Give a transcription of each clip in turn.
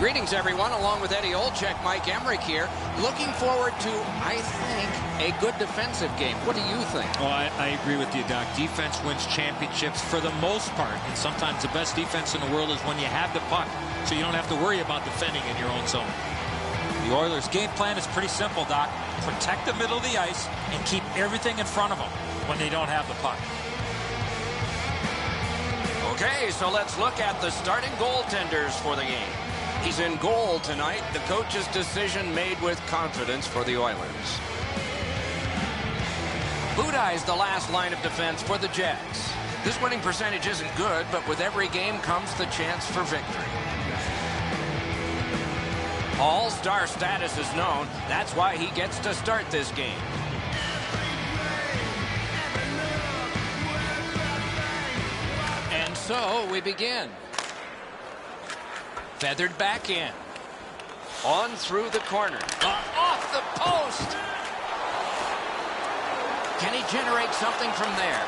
Greetings, everyone. Along with Eddie Olczyk, Mike Emmerich here. Looking forward to, I think, a good defensive game. What do you think? Well, I agree with you, Doc. Defense wins championships for the most part. And sometimes the best defense in the world is when you have the puck, so you don't have to worry about defending in your own zone. The Oilers' game plan is pretty simple, Doc. Protect the middle of the ice and keep everything in front of them when they don't have the puck. Okay, so let's look at the starting goaltenders for the game. He's in goal tonight. The coach's decision made with confidence for the Oilers. Budai's the last line of defense for the Jets. This winning percentage isn't good, but with every game comes the chance for victory. All-star status is known. That's why he gets to start this game. And so we begin. Feathered back in. On through the corner. Off the post. Can he generate something from there?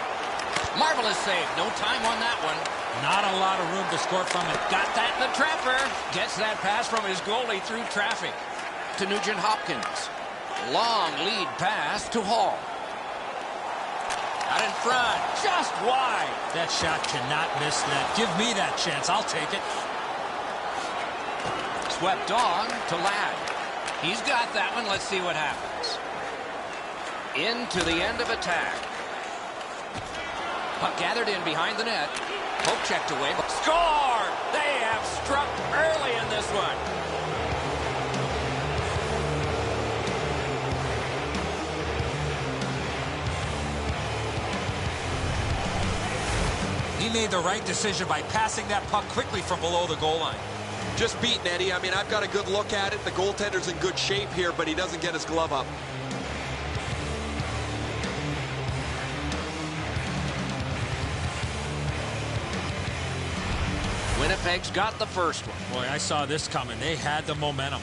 Marvelous save. No time on that one. Not a lot of room to score from it. Got that in the trapper. Gets that pass from his goalie through traffic. To Nugent Hopkins. Long lead pass to Hall. Out in front. Just wide. That shot cannot miss that. Give me that chance. I'll take it. Swept on to Ladd. He's got that one. Let's see what happens. Into the end of attack. Puck gathered in behind the net. Poke checked away. Score! They have struck early in this one. He made the right decision by passing that puck quickly from below the goal line. Just beaten, Eddie. I mean, I've got a good look at it. The goaltender's in good shape here, but he doesn't get his glove up. Winnipeg's got the first one. Boy, I saw this coming. They had the momentum.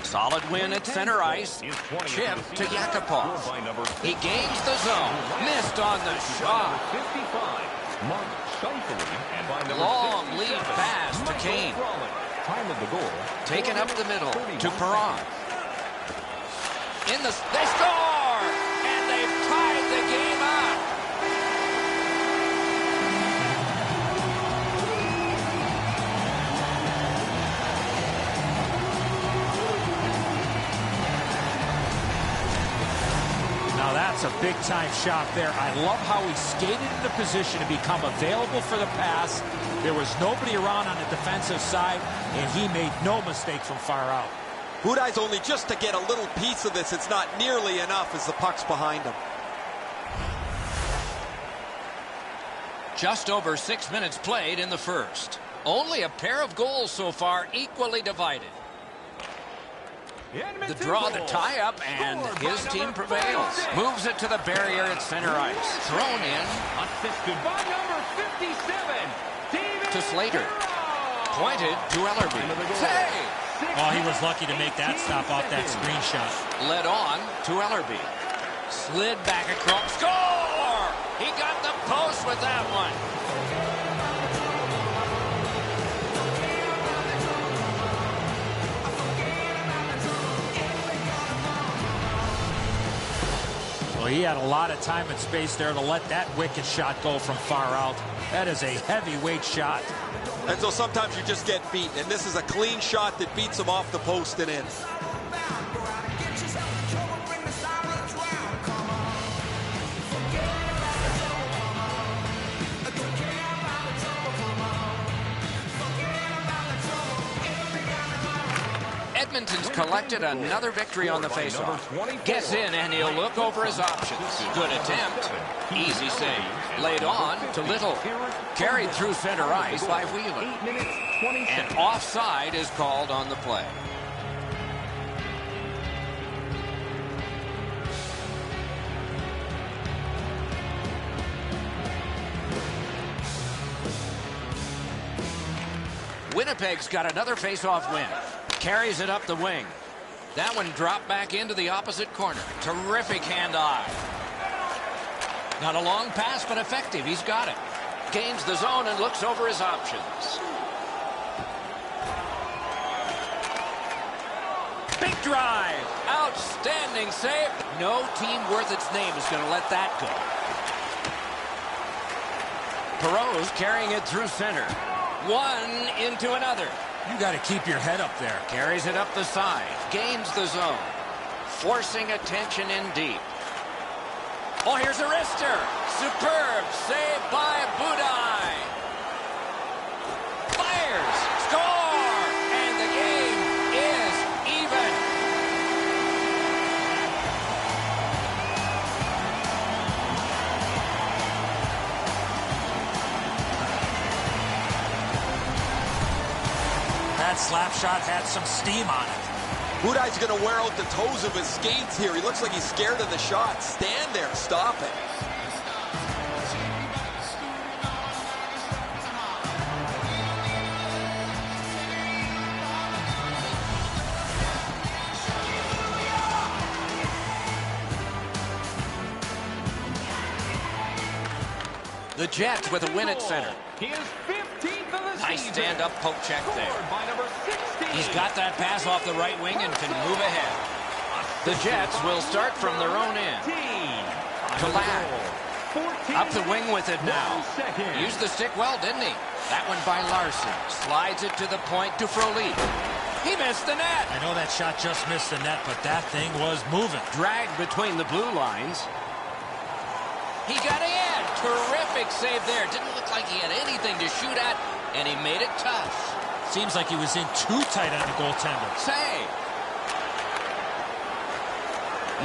Solid win at center ice. Chip to Yakupov. He gains the zone. Missed on the shot. Long lead pass to Kane. Taken up the middle to Perron. They score! And they've tied the game up. Now that's a big-time shot there. I love how he skated into position to become available for the pass. There was nobody around on the defensive side, and he made no mistake from far out. Budai's only just to get a little piece of this. It's not nearly enough as the puck's behind him. Just over 6 minutes played in the first. Only a pair of goals so far, equally divided. The draw, the tie-up, and his team prevails. Moves it to the barrier at center ice. Thrown in. Assisted by number 57, to Slater. Pointed to Ellerby. Save! Oh, he was lucky to make that stop off that screen shot. Led on to Ellerby. Slid back across. Score! He got the post with that one. Well, he had a lot of time and space there to let that wicked shot go from far out. That is a heavyweight shot. And so sometimes you just get beat, and this is a clean shot that beats him off the post and in. Edmonton's collected another victory on the faceoff. Gets in, and he'll look over his options. Good attempt. Easy save. Laid on to Little. Carried through center ice by Wheeler. And offside is called on the play. Winnipeg's got another faceoff win. Carries it up the wing. That one dropped back into the opposite corner. Terrific hand-eye. Not a long pass, but effective. He's got it. Gains the zone and looks over his options. Big drive. Outstanding save. No team worth its name is going to let that go. Perot's carrying it through center. One into another. You got to keep your head up there. Carries it up the side. Gains the zone. Forcing attention in deep. Oh, here's a wrister. Superb save by Budai. Fires. Score. And the game is even. That slap shot had some steam on it. Budai's going to wear out the toes of his skates here. He looks like he's scared of the shot. Stand there. Stop it. The Jets with a win at center. His 15th of the Nice season. stand-up poke check there. Scored by number 16. He's got that pass off the right wing and can move ahead. The Jets will start from their own end. To Ladd. Up the wing with it now. Used the stick well, didn't he? That one by Larson. Slides it to the point to Frolic. He missed the net. I know that shot just missed the net, but that thing was moving. Dragged between the blue lines. He got in. Terrific save there. Didn't look like he had anything to shoot at, and he made it tough. Seems like he was in too tight on the goaltender. Save.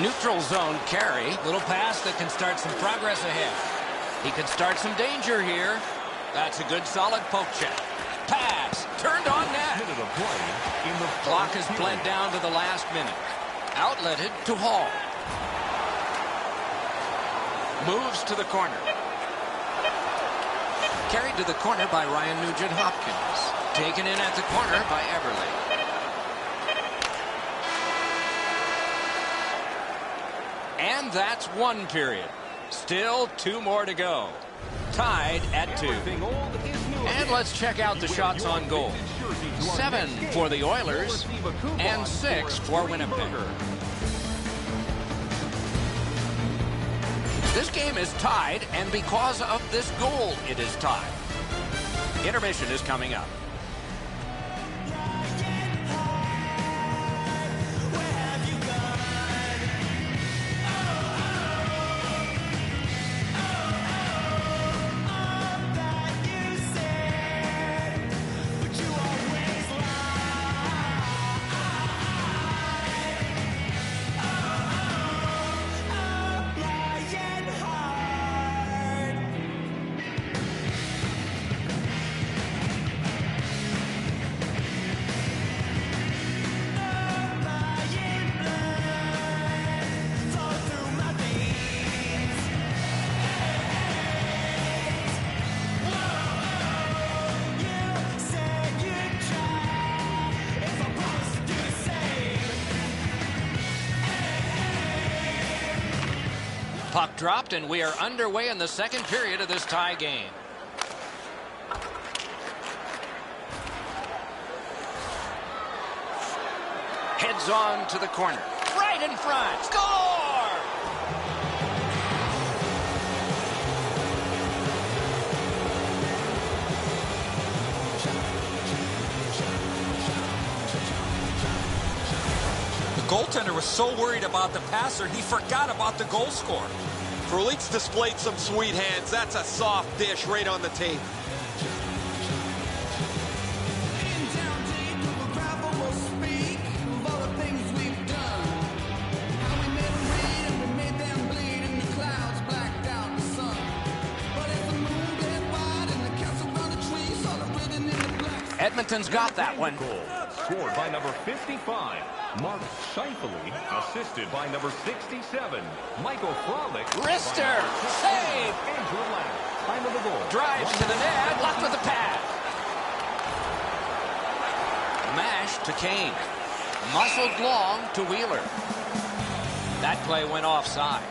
Neutral zone carry. Little pass that can start some progress ahead. He can start some danger here. That's a good solid poke check. Pass. Turned on net. Minute of play in the Clock has bled down to the last minute. Outletted to Hall. Moves to the corner. Carried to the corner by Ryan Nugent-Hopkins. Taken in at the corner by Everly. And that's one period. Still two more to go. Tied at 2. Everything old is new And again. let's check out the shots on goal. 7 for the Oilers and 6 for Winnipeg. This game is tied, and because of this goal, it is tied. Intermission is coming up. Puck dropped, and we are underway in the second period of this tie game. Heads on to the corner. Right in front. Score! The goaltender was so worried about the passer, he forgot about the goal scorer. Frolik's displayed some sweet hands. That's a soft dish right on the tape. Edmonton's got that one. Goal scored by number 55, Mark Scheifele, assisted by number 67, Michael Frolic. Wrister, save. Andrew Ladd. Time of the goal. Drives to the net, blocked with a pad. Mash to Kane. Muscled long to Wheeler. That play went offside.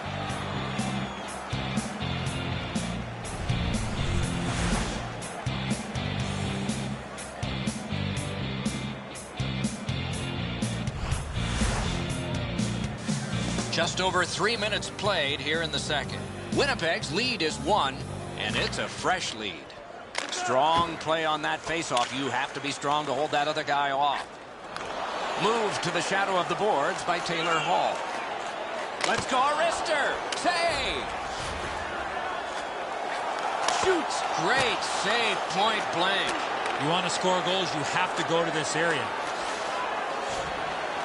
Just over 3 minutes played here in the second. Winnipeg's lead is 1, and it's a fresh lead. Strong play on that faceoff. You have to be strong to hold that other guy off. Moved to the shadow of the boards by Taylor Hall. Let's go, Arister. Save. Shoots. Great save, point blank. You want to score goals, you have to go to this area.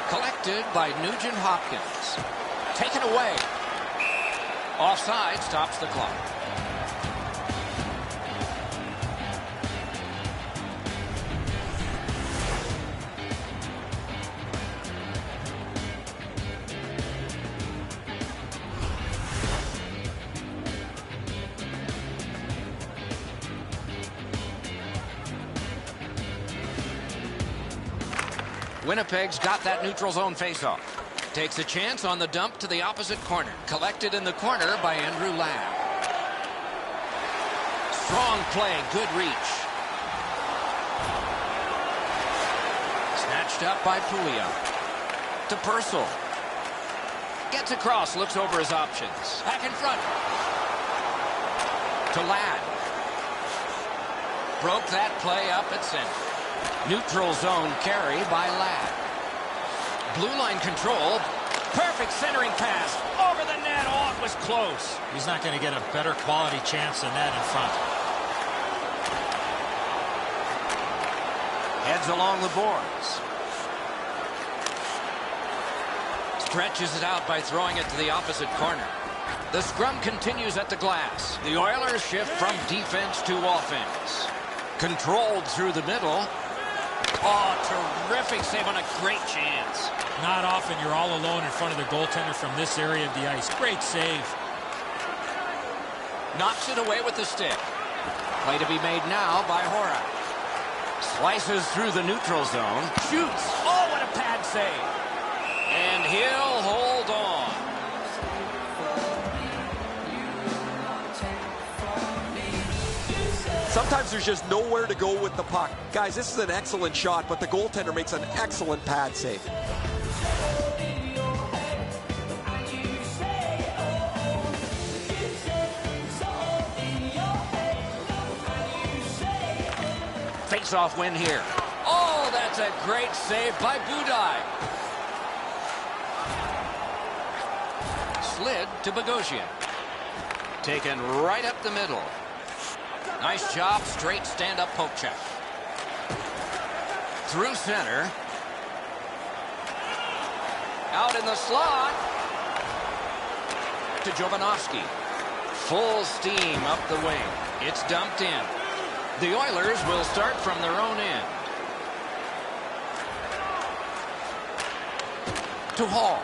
Collected by Nugent Hopkins. Taken away. Offside stops the clock. Winnipeg's got that neutral zone faceoff. Takes a chance on the dump to the opposite corner. Collected in the corner by Andrew Ladd. Strong play, good reach. Snatched up by Pouliot. To Purcell. Gets across, looks over his options. Back in front. To Ladd. Broke that play up at center. Neutral zone carry by Ladd. Blue line control. Perfect centering pass. Over the net. Oh, it was close. He's not going to get a better quality chance than that in front. Heads along the boards. Stretches it out by throwing it to the opposite corner. The scrum continues at the glass. The Oilers shift from defense to offense. Controlled through the middle. Oh, terrific save on a great chance. Not often you're all alone in front of the goaltender from this area of the ice. Great save. Knocks it away with the stick. Play to be made now by Hora. Slices through the neutral zone. Shoots. Oh, what a pad save. And he'll hold on. Sometimes there's just nowhere to go with the puck. Guys, this is an excellent shot, but the goaltender makes an excellent pad save. Face-off win here. Oh, that's a great save by Budaj. Slid to Bogosian. Taken right up the middle. Nice job, straight stand-up poke check. Through center. Out in the slot. To Jovanovski. Full steam up the wing. It's dumped in. The Oilers will start from their own end. To Hall.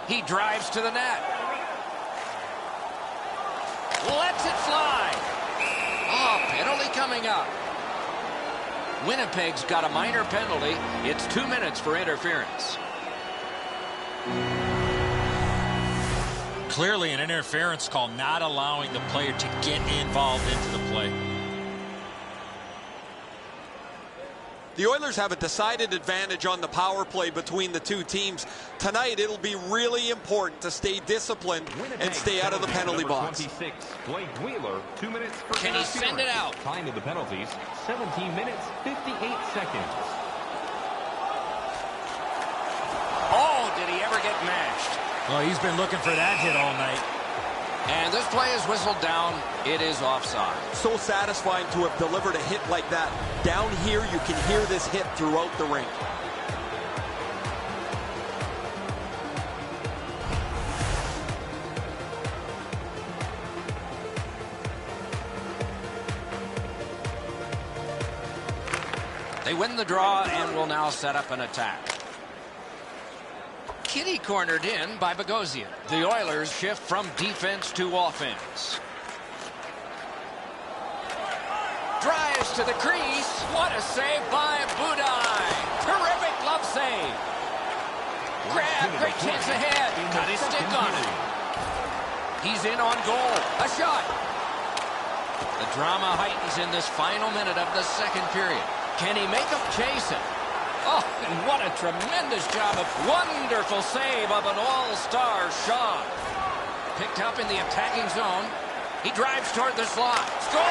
He drives to the net. Lets it fly. Oh, penalty coming up. Winnipeg's got a minor penalty. It's 2 minutes for interference. Clearly an interference call, not allowing the player to get involved into the play. The Oilers have a decided advantage on the power play between the two teams. Tonight, it'll be really important to stay disciplined and stay out of the penalty box. 26, Blake Wheeler, 2 minutes for Can he send it out? Time of the penalties, 17 minutes, 58 seconds. Oh, did he ever get mashed? Well, he's been looking for that hit all night. And this play is whistled down. It is offside. So satisfying to have delivered a hit like that. Down here, you can hear this hit throughout the rink. They win the draw and will now set up an attack. Kitty cornered in by Bogosian. The Oilers shift from defense to offense. Drives to the crease. What a save by Budaj. Terrific glove save. Grab, great chance ahead. Got his stick on it. He's in on goal. A shot. The drama heightens in this final minute of the second period. Can he make him chase it? Oh, and what a tremendous job of wonderful save of an all-star shot. Picked up in the attacking zone. He drives toward the slot. Score!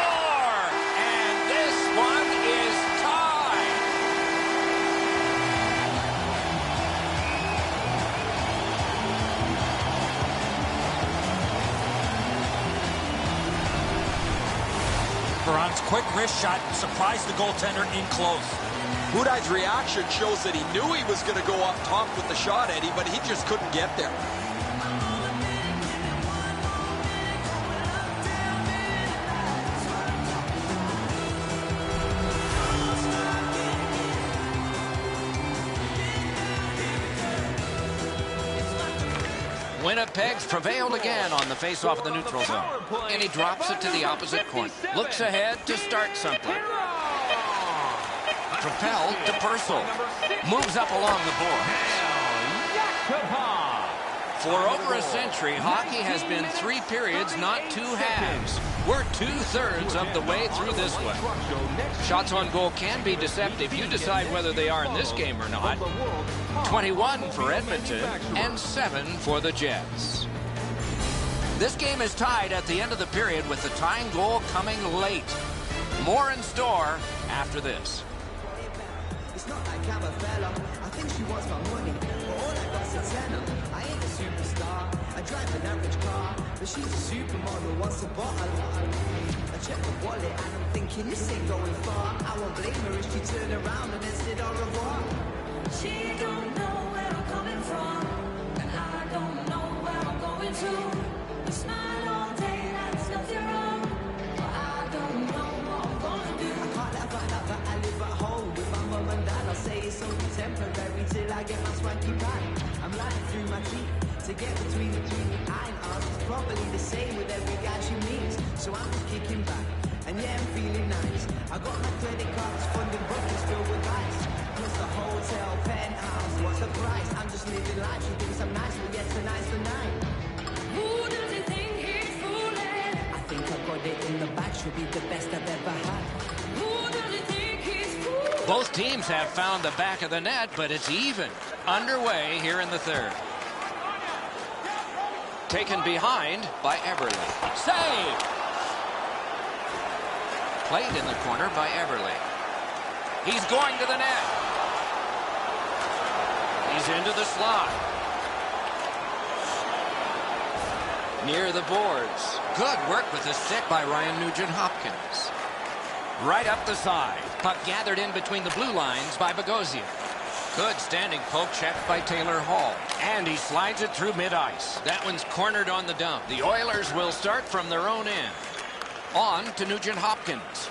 And this one is tied. Perron's quick wrist shot surprised the goaltender in close. Budaj's reaction shows that he knew he was going to go up top with the shot, Eddie, but he just couldn't get there. Winnipeg's prevailed again on the face-off of the neutral zone. And he drops it to the opposite corner. Looks ahead to start something. Propelled to Purcell. Moves up along the boards. For over a century, hockey has been 3 periods, not 2 halves. We're 2/3 of the way through this one. Shots on goal can be deceptive. You decide whether they are in this game or not. 21 for Edmonton and 7 for the Jets. This game is tied at the end of the period with the tying goal coming late. More in store after this. It's not like I'm a fella. I think she wants my money, but all I got's a tenner. I ain't a superstar. I drive an average car, but she's a supermodel. Wants a bottle. I check the wallet and I'm thinking this ain't going far. I won't blame her if she turned around and then said au revoir. She don't know where I'm coming from, and I don't know where I'm going to. We smile all day, that's nothing wrong, but I don't know what I'm gonna do. I can't let her, I live at home with my mum and dad. I'll say it's only temporary till I get my swanky back. I'm lying through my teeth to get between the iron. It's probably the same with every guy she meets, so I'm just kicking back. And yeah, I'm feeling nice. I got my credit cards, funding buckets filled with ice. Plus the hotel, penthouse, what's the price? I'm just living life, she thinks I'm nice, but yeah, tonight's the night. Who does he think he's fooling? I think I've got it in the bag, she'll be the best I've ever had. Who does he think he's fooling? Both teams have found the back of the net, but it's even. Underway here in the third. Taken behind by Everly. Save! Played in the corner by Everly. He's going to the net. He's into the slot. Near the boards. Good work with the stick by Ryan Nugent-Hopkins. Right up the side. Puck gathered in between the blue lines by Bogosian. Good standing poke check by Taylor Hall. And he slides it through mid-ice. That one's cornered on the dump. The Oilers will start from their own end. On to Nugent-Hopkins.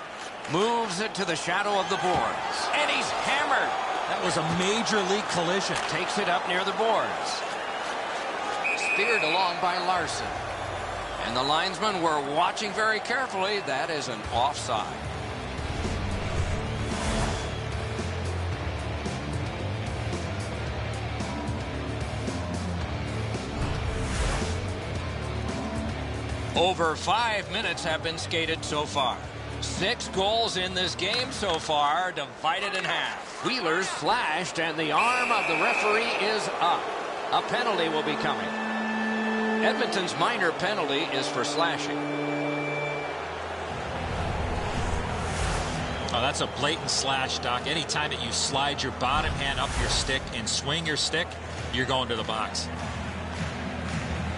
Moves it to the shadow of the boards. And he's hammered. That was a major league collision. Takes it up near the boards. Speared along by Larson. And the linesmen were watching very carefully. That is an offside. Over 5 minutes have been skated so far. 6 goals in this game so far, divided in half. Wheeler's slashed, and the arm of the referee is up. A penalty will be coming. Edmonton's minor penalty is for slashing. Oh, that's a blatant slash, Doc. Anytime that you slide your bottom hand up your stick and swing your stick, you're going to the box.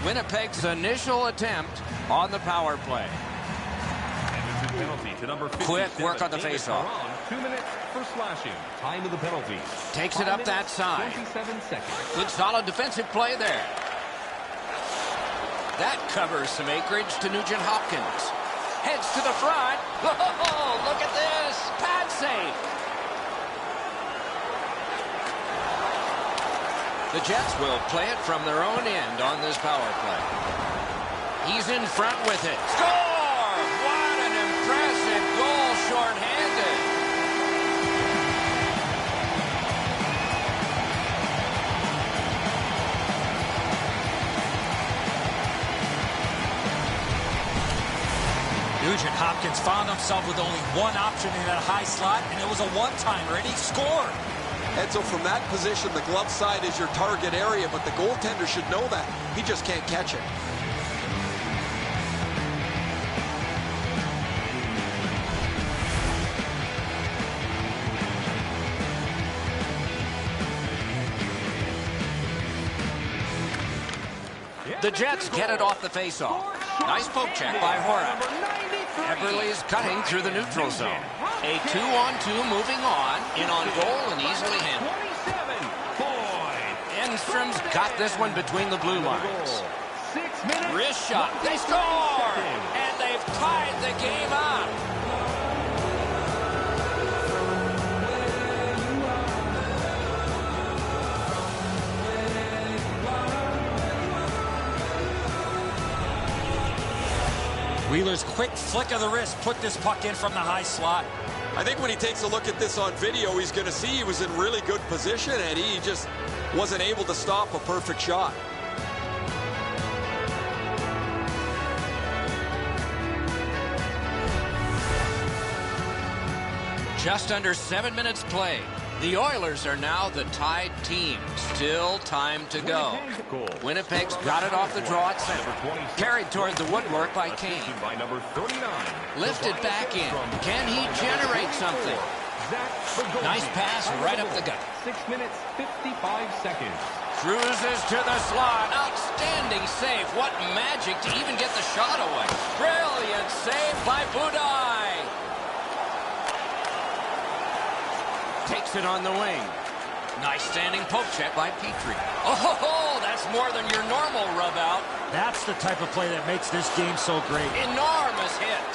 Winnipeg's initial attempt on the power play. Penalty to number 57. Quick work on the faceoff. 2 minutes for slashing. Time of the penalty. Takes it up that side. 27 seconds. Good solid defensive play there. That covers some acreage to Nugent-Hopkins. Heads to the front. Oh, look at this. Pad save. The Jets will play it from their own end on this power play. He's in front with it. Score! What an impressive goal shorthanded. Nugent-Hopkins found himself with only one option in that high slot, and it was a one-timer, and he scored. And so from that position, the glove side is your target area, but the goaltender should know that. He just can't catch it. The Jets get it off the faceoff. Nice poke check by Horak. Everly's cutting through the neutral zone. A 2-on-2 moving on. In on goal and easily handled. Enstrom's got this one between the blue lines. Wrist shot. They score! And they've tied the game up. Wheeler's quick flick of the wrist put this puck in from the high slot. I think when he takes a look at this on video, he's going to see he was in really good position, and he just wasn't able to stop a perfect shot. Just under 7 minutes played. The Oilers are now the tied team. Still time to go. Winnipeg's got it off the draw at center. Carried toward the woodwork by Kane. Lifted back in. Can he generate something? Nice pass right up the gut. 6 minutes, 55 seconds. Cruises to the slot. Outstanding save. What magic to even get the shot away. Brilliant save by Budaj. Takes it on the wing. Nice standing poke check by Petrie. Oh, that's more than your normal rub out. That's the type of play that makes this game so great. Enormous hit.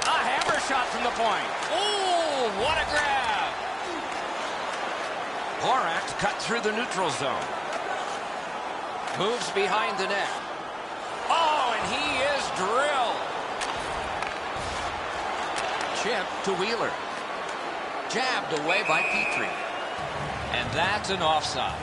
A hammer shot from the point. Oh, what a grab. Horak cut through the neutral zone. Moves behind the net. Oh, and he is drilled. Chip to Wheeler. Jabbed away by Petrie. And that's an offside.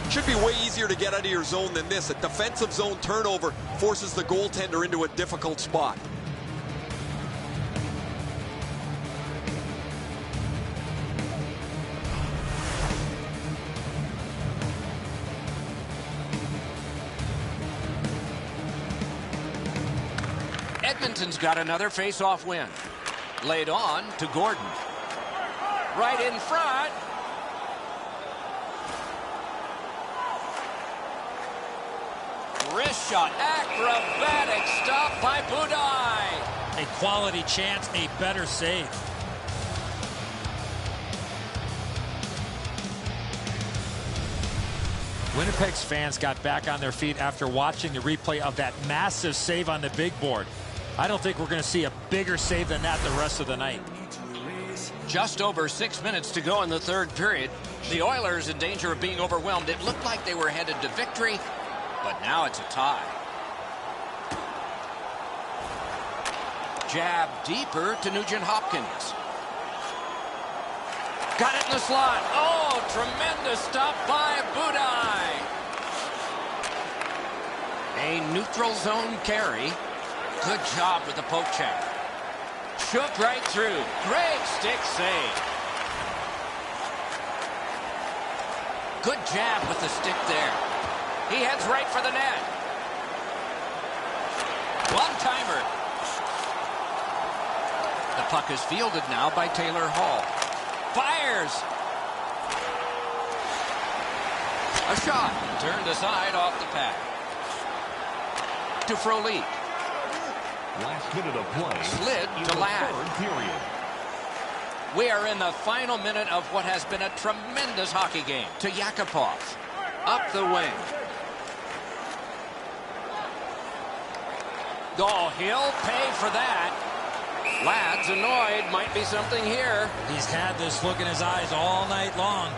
Should be way easier to get out of your zone than this. A defensive zone turnover forces the goaltender into a difficult spot. Edmonton's got another face-off win. Laid on to Gordon. Right in front. Wrist shot. Acrobatic stop by Budaj. A quality chance, a better save. Winnipeg's fans got back on their feet after watching the replay of that massive save on the big board. I don't think we're going to see a bigger save than that the rest of the night. Just over 6 minutes to go in the third period. The Oilers in danger of being overwhelmed. It looked like they were headed to victory, but now it's a tie. Jab deeper to Nugent-Hopkins. Got it in the slot. Oh, tremendous stop by Budaj. A neutral zone carry. Good job with the poke check. Shook right through. Great stick save. Good jab with the stick there. He heads right for the net. One-timer. The puck is fielded now by Taylor Hall. Fires. A shot. Turned aside off the pad. To Frolik. Last minute of play. Slid in to the Ladd. third period. We are in the final minute of what has been a tremendous hockey game. To Yakupov. Up the wing. Oh, he'll pay for that. Ladd's annoyed. Might be something here. He's had this look in his eyes all night long.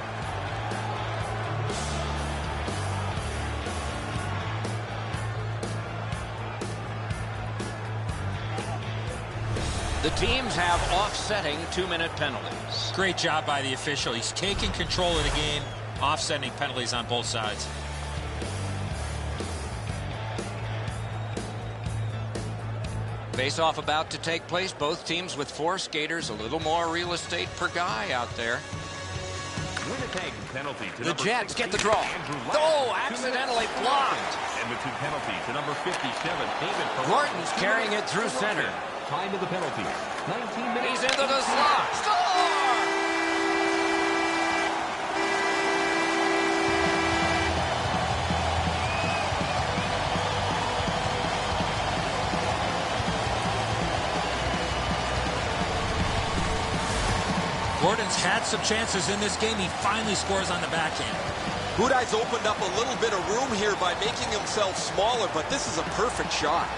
The teams have offsetting 2-minute penalties. Great job by the official. He's taking control of the game, offsetting penalties on both sides. Face-off about to take place. Both teams with 4 skaters, a little more real estate per guy out there. Winnipeg penalty to The Jets get the draw. Oh, accidentally blocked. Edmonton penalty to number 57. David Gordon's carrying it through center. Time of the penalty. 19 minutes. He's into the slot. Score! Gordon's had some chances in this game. He finally scores on the backhand. Budai's opened up a little bit of room here by making himself smaller, but this is a perfect shot.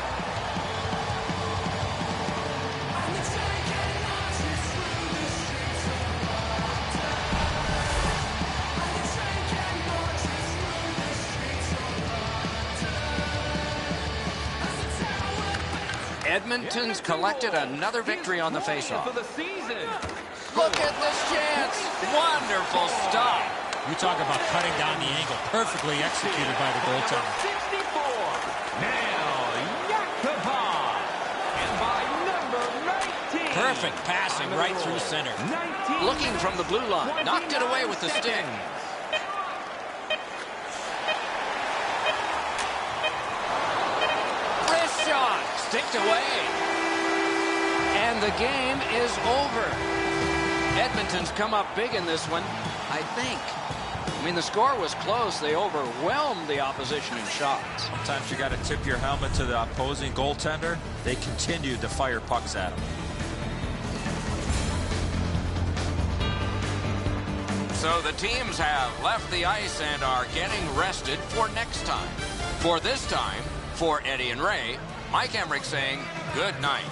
Edmonton's collected another victory on the faceoff. For the season. Look at this chance. Wonderful stop. You talk about cutting down the angle. Perfectly executed by the goaltender. 64. Now, Yakupov. And by number 19. Perfect passing right through center. 19. Looking from the blue line. Knocked it away with the stick. Wrist shot. Sticked away. And the game is over. Edmonton's come up big in this one, I think. I mean, the score was close. They overwhelmed the opposition in shots. Sometimes you got to tip your helmet to the opposing goaltender. They continued to fire pucks at him. So the teams have left the ice and are getting rested for next time. For this time, for Eddie and Ray, Mike Emmerich saying good night.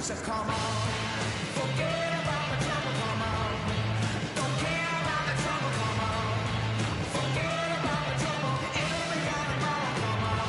So come on, forget about the trouble, come on. Don't care about the trouble, come on. Forget about the trouble, everybody come on.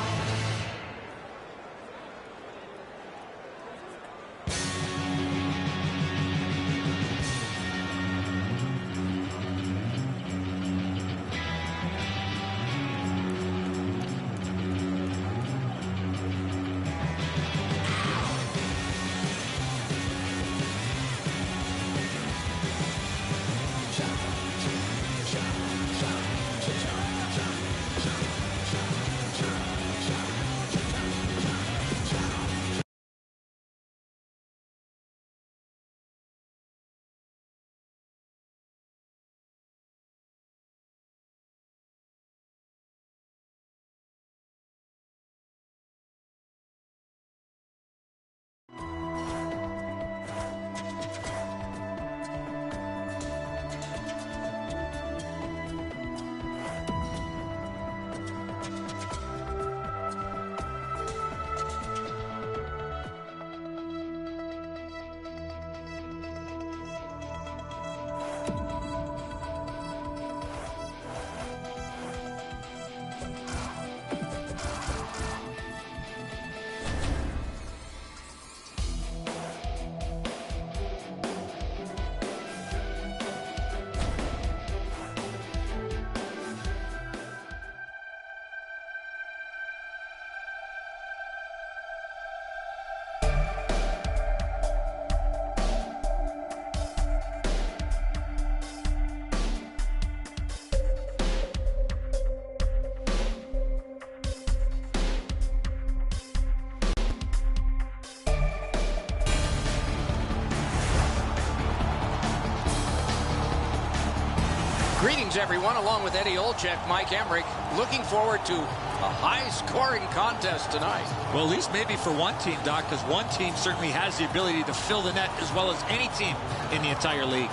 Greetings, everyone. Along with Eddie Olczyk, Mike Emmerich, looking forward to a high-scoring contest tonight. Well, at least maybe for one team, Doc, because one team certainly has the ability to fill the net as well as any team in the entire league.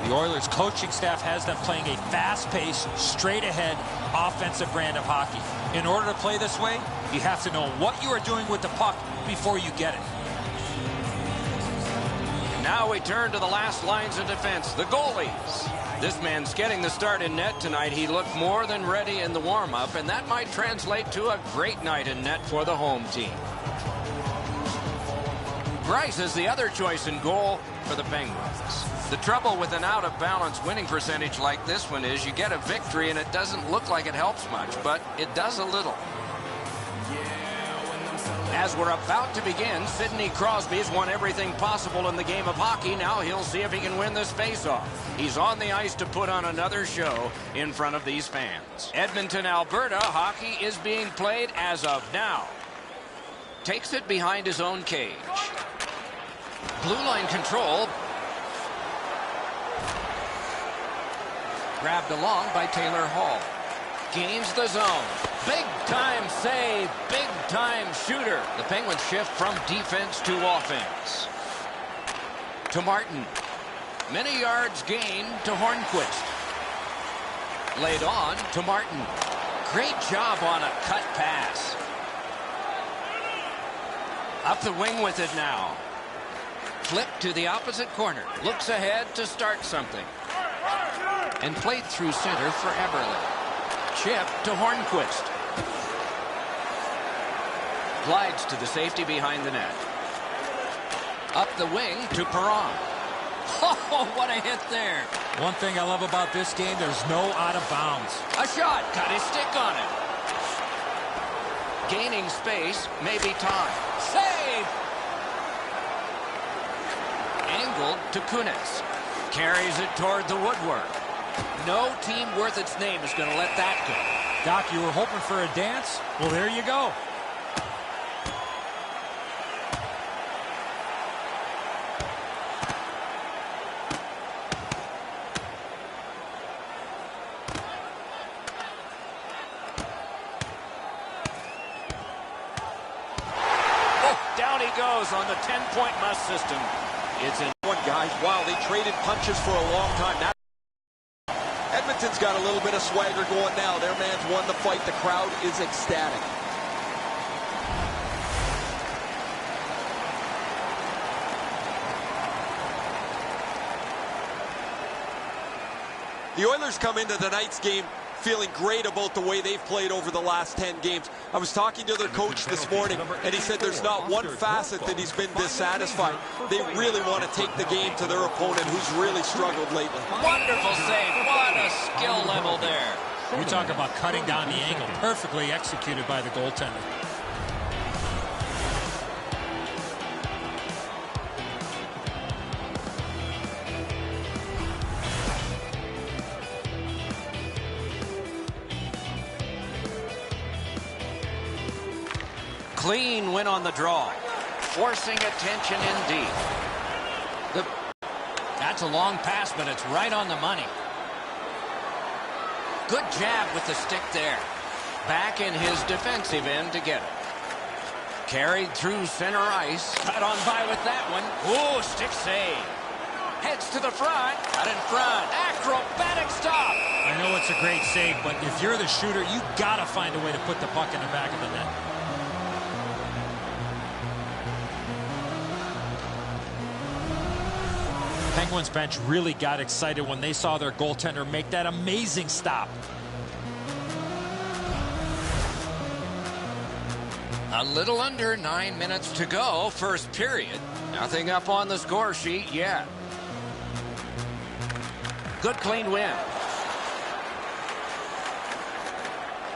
The Oilers coaching staff has them playing a fast-paced, straight-ahead, offensive brand of hockey. In order to play this way, you have to know what you are doing with the puck before you get it. Now we turn to the last lines of defense, the goalies. This man's getting the start in net tonight. He looked more than ready in the warm-up, and that might translate to a great night in net for the home team. Greiss is the other choice in goal for the Penguins. The trouble with an out-of-balance winning percentage like this one is you get a victory and it doesn't look like it helps much, but it does a little. As we're about to begin, Sidney Crosby's won everything possible in the game of hockey. Now he'll see if he can win this faceoff. He's on the ice to put on another show in front of these fans. Edmonton, Alberta, hockey is being played as of now. Takes it behind his own cage. Blue line control. Grabbed along by Taylor Hall. Gains the zone. Big time save. Big time shooter. The Penguins shift from defense to offense. To Martin. Many yards gained to Hornquist. Laid on to Martin. Great job on a cut pass. Up the wing with it now. Flip to the opposite corner. Looks ahead to start something. And played through center for Eberle. Chip to Hornquist. Glides to the safety behind the net. Up the wing to Perron. Oh, what a hit there. One thing I love about this game, there's no out of bounds. A shot. Got his stick on it. Gaining space, maybe time. Save! Angled to Kunitz. Carries it toward the woodwork. No team worth its name is going to let that go. Doc, you were hoping for a dance? Well, there you go. Oh, down he goes on the 10-point must system. It's in One, guys. Wow, they traded punches for a long time. Now Edmonton's got a little bit of swagger going now. Their man's won the fight. The crowd is ecstatic. The Oilers come into tonight's game feeling great about the way they've played over the last 10 games. I was talking to their coach this morning, and he said there's not one facet that he's been dissatisfied. They really want to take the game to their opponent, who's really struggled lately. wonderful save. What a skill level there. You talk about cutting down the angle. Perfectly executed by the goaltender. Clean win on the draw. Forcing attention indeed. That's a long pass, but it's right on the money. Good jab with the stick there. Back in his defensive end to get it. Carried through center ice. Cut on by with that one. Ooh, stick save. Heads to the front. Cut in front. Acrobatic stop. I know it's a great save, but if you're the shooter, you got to find a way to put the puck in the back of the net. Penguins bench really got excited when they saw their goaltender make that amazing stop. A little under 9 minutes to go. First period. Nothing up on the score sheet yet. Good clean win.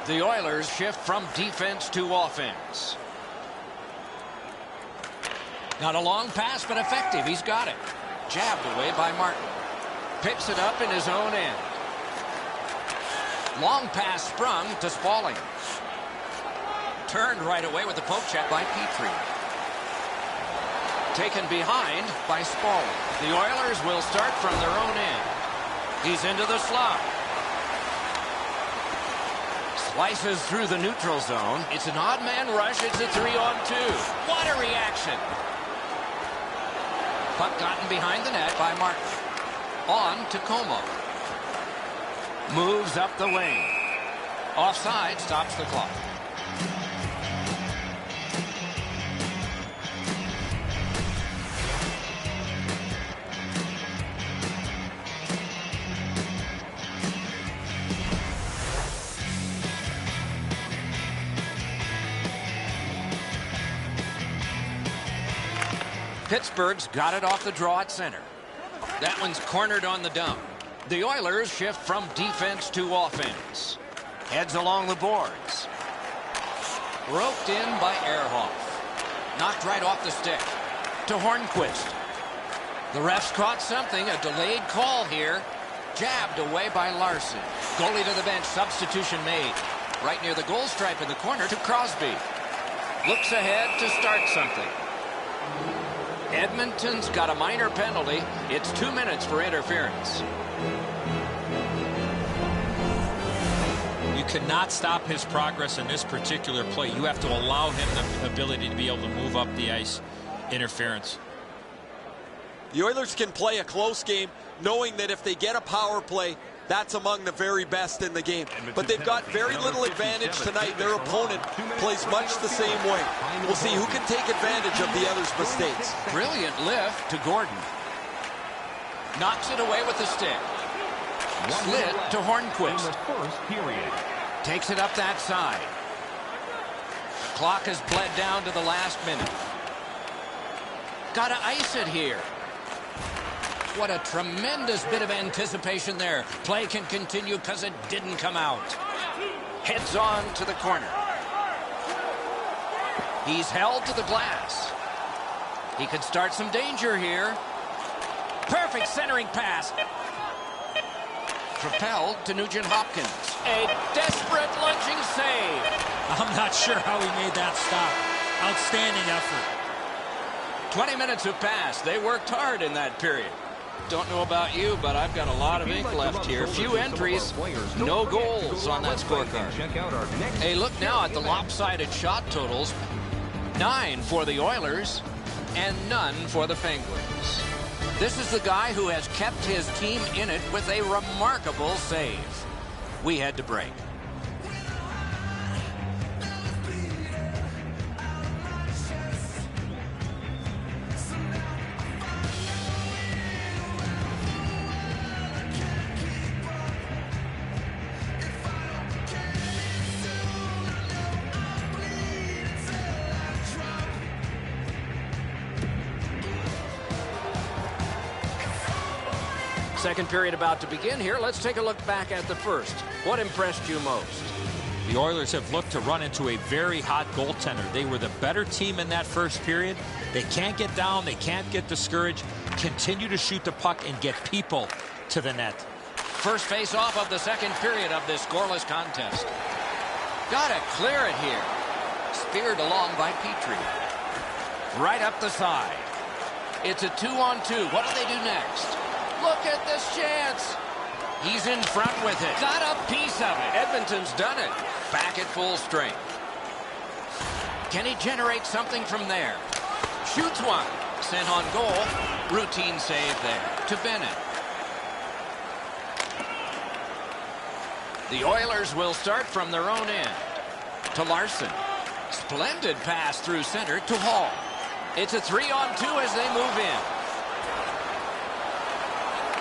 The Oilers shift from defense to offense. Not a long pass, but effective. He's got it. Jabbed away by Martin. Picks it up in his own end. Long pass sprung to Spaulding. Turned right away with the poke check by Petrie. Taken behind by Spaulding. The Oilers will start from their own end. He's into the slot. Slices through the neutral zone. It's an odd man rush. It's a 3-on-2. What a reaction. Puck gotten behind the net by Martin. On to Como. Moves up the wing. Offside, stops the clock. Pittsburgh's got it off the draw at center. That one's cornered on the dump. The Oilers shift from defense to offense. Heads along the boards. Roped in by Ehrhoff. Knocked right off the stick. To Hornquist. The refs caught something. A delayed call here. Jabbed away by Larson. Goalie to the bench. Substitution made. Right near the goal stripe in the corner to Crosby. Looks ahead to start something. Edmonton's got a minor penalty. It's 2 minutes for interference. You cannot stop his progress in this particular play. You have to allow him the ability to be able to move up the ice. Interference. The Oilers can play a close game knowing that if they get a power play, that's among the very best in the game. But they've got very little advantage tonight. Their opponent plays much the same way. We'll see who can take advantage of the other's mistakes. Brilliant lift to Gordon. Knocks it away with the stick. Slid to Hornquist. Takes it up that side. Clock has bled down to the last minute. Got to ice it here. What a tremendous bit of anticipation there. Play can continue because it didn't come out. Heads on to the corner. He's held to the glass. He could start some danger here. Perfect centering pass. Propelled to Nugent-Hopkins. A desperate lunging save. I'm not sure how he made that stop. Outstanding effort. 20 minutes have passed. They worked hard in that period. Don't know about you, but I've got a lot of ink left here. Few entries, no goals on that scorecard. Hey, look now at the lopsided shot totals. 9 for the Oilers and none for the Penguins. This is the guy who has kept his team in it with a remarkable save. We had to break. Second period about to begin here. Let's take a look back at the first. What impressed you most? The Oilers have looked to run into a very hot goaltender. They were the better team in that first period. They can't get down. They can't get discouraged. Continue to shoot the puck and get people to the net. First face-off of the second period of this scoreless contest. Got to clear it here. Speared along by Petrie. Right up the side. It's a 2-on-2. What do they do next? Look at this chance. He's in front with it. Got a piece of it. Edmonton's done it. Back at full strength. Can he generate something from there? Shoots one. Sent on goal. Routine save there to Bennett. The Oilers will start from their own end. To Larson. Splendid pass through center to Hall. It's a 3-on-2 as they move in.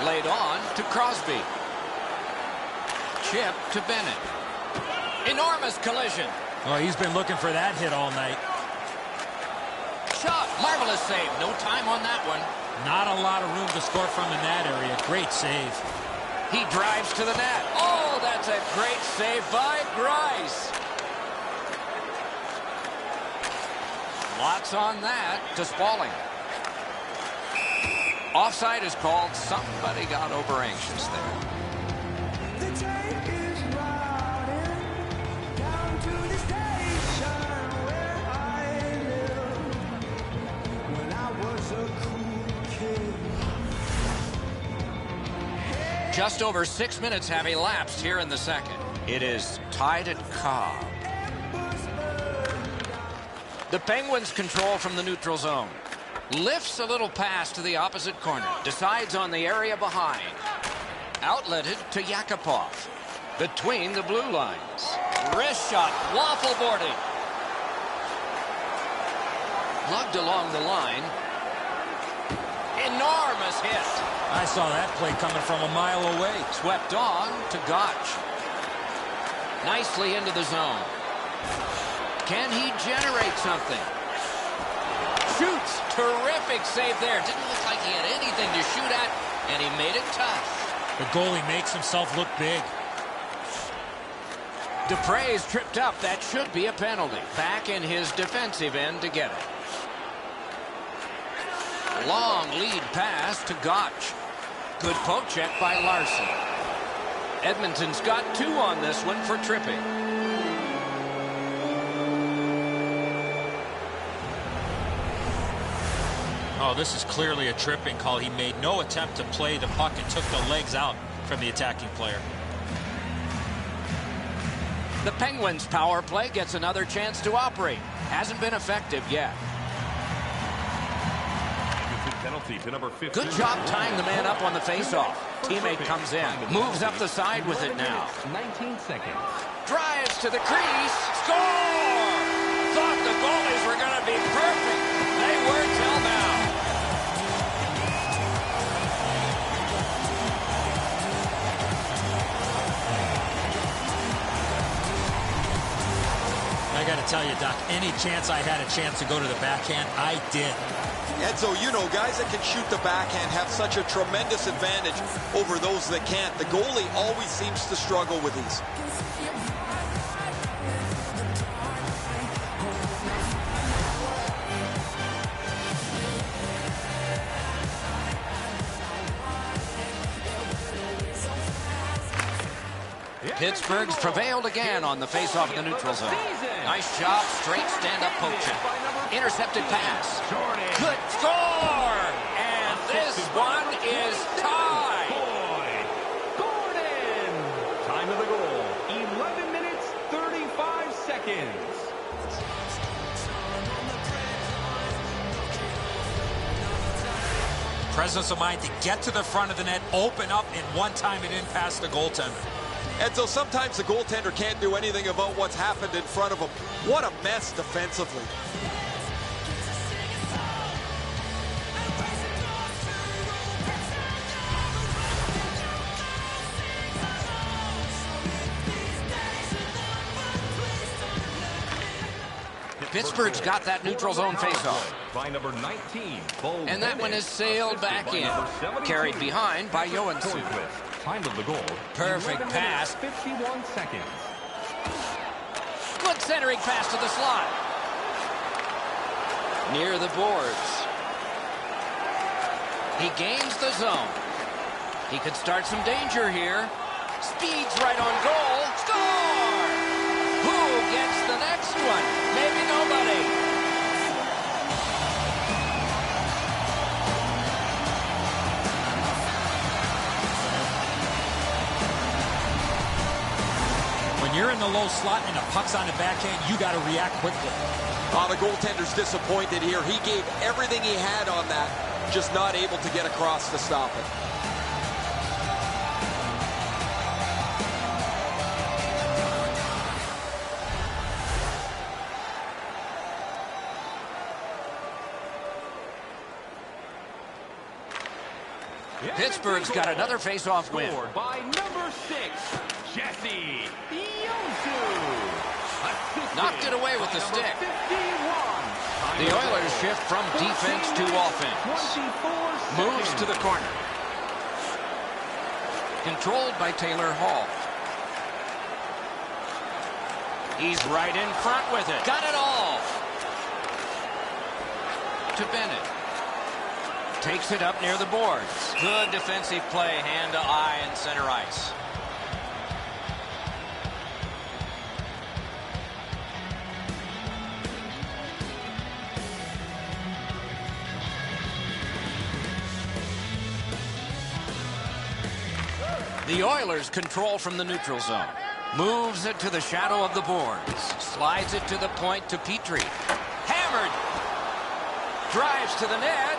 Laid on to Crosby. Chip to Bennett. Enormous collision. Oh, he's been looking for that hit all night. Shot. Marvelous save. No time on that one. Not a lot of room to score from in that area. Great save. He drives to the net. Oh, that's a great save by Greiss. Lots on that to Spaulding. Offside is called. Somebody got over anxious there. The train is riding down to the station where I live when I was a cool kid. Just over 6 minutes have elapsed here in the second. It is tied at Cobb. The Penguins control from the neutral zone. Lifts a little pass to the opposite corner. Decides on the area behind. Outletted to Yakupov. Between the blue lines. Wrist shot. Waffle boarding. Lugged along the line. Enormous hit. I saw that play coming from a mile away. Swept on to Gotch. Nicely into the zone. Can he generate something? shoots. Terrific save there. Didn't look like he had anything to shoot at, and he made it tough. The goalie makes himself look big. Dupre's tripped up. That should be a penalty. Back in his defensive end to get it. Long lead pass to Gotch. Good poke check by Larson. Edmonton's got 2 on this one for tripping. Oh, this is clearly a tripping call. He made no attempt to play the puck and took the legs out from the attacking player. The Penguins' power play gets another chance to operate. Hasn't been effective yet. Penalty to number 15. Good job tying the man up on the faceoff. Teammate comes in. Moves up the side with it now. 19 seconds. Drives to the crease. Score! Thought the goalies were going to be perfect. They were till now. I got to tell you, Doc, any chance I had a chance to go to the backhand, I did. Edzo, you know, guys that can shoot the backhand have such a tremendous advantage over those that can't. The goalie always seems to struggle with these. Pittsburgh's prevailed again on the faceoff in the neutral zone. Nice job, straight stand-up poke check. Intercepted pass. Good score! And this one is tied. Gordon! Time of the goal, 11 minutes, 35 seconds. Presence of mind to get to the front of the net, open up, and one time it didn't pass the goaltender. And so sometimes the goaltender can't do anything about what's happened in front of him. What a mess defensively. Pittsburgh's got that neutral zone faceoff. By number 19, And that one is sailed back in. Carried behind by Johansson. Time of the goal. Perfect 11 pass. minutes, 51 seconds. Good centering pass to the slot. Near the boards. He gains the zone. He could start some danger here. Speeds right on goal. Score! Who gets the next one? Maybe nobody. When you're in the low slot and the puck's on the backhand, you got to react quickly. The goaltender's disappointed here. He gave everything he had on that, just not able to get across to stop it. Pittsburgh's got another face-off win. Scored by number 6, Jesse Yosu. Knocked it away with the Number stick. 51. The Oilers shift from defense to offense. 24 Moves seconds. to the corner. Controlled by Taylor Hall. He's right in front with it. Got it all. To Bennett. Takes it up near the boards. Good defensive play, hand to eye and center ice. The Oilers control from the neutral zone. Moves it to the shadow of the boards. Slides it to the point to Petrie. Hammered. Drives to the net.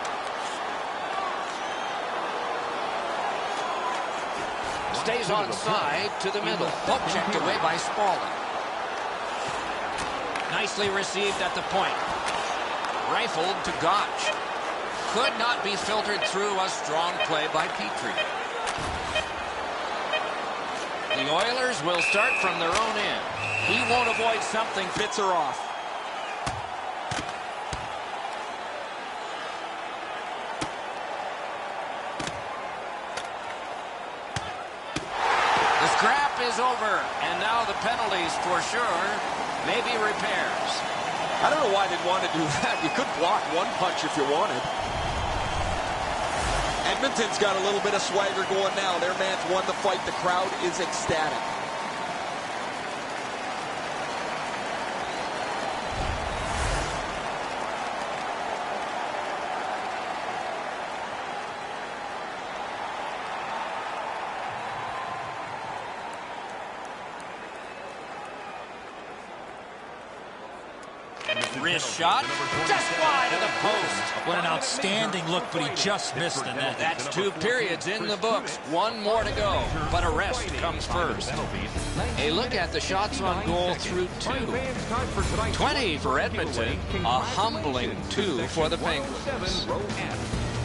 Stays onside to the middle. Poke checked away by Spaulding. Nicely received at the point. Rifled to Gotch. Could not be filtered through. A strong play by Petrie. The Oilers will start from their own end. He won't avoid something. Fits her off. is over, and now the penalties for sure. Maybe repairs. I don't know why they'd want to do that. You could block one punch if you wanted. Edmonton's got a little bit of swagger going now. Their man's won the fight. The crowd is ecstatic. Wrist shot, just wide of the post. What an outstanding look, but he just missed the net. That's 2 periods in the books. 1 more to go, but a rest comes first. A look at the shots on goal through 2. 20 for Edmonton, a humbling 2 for the Penguins.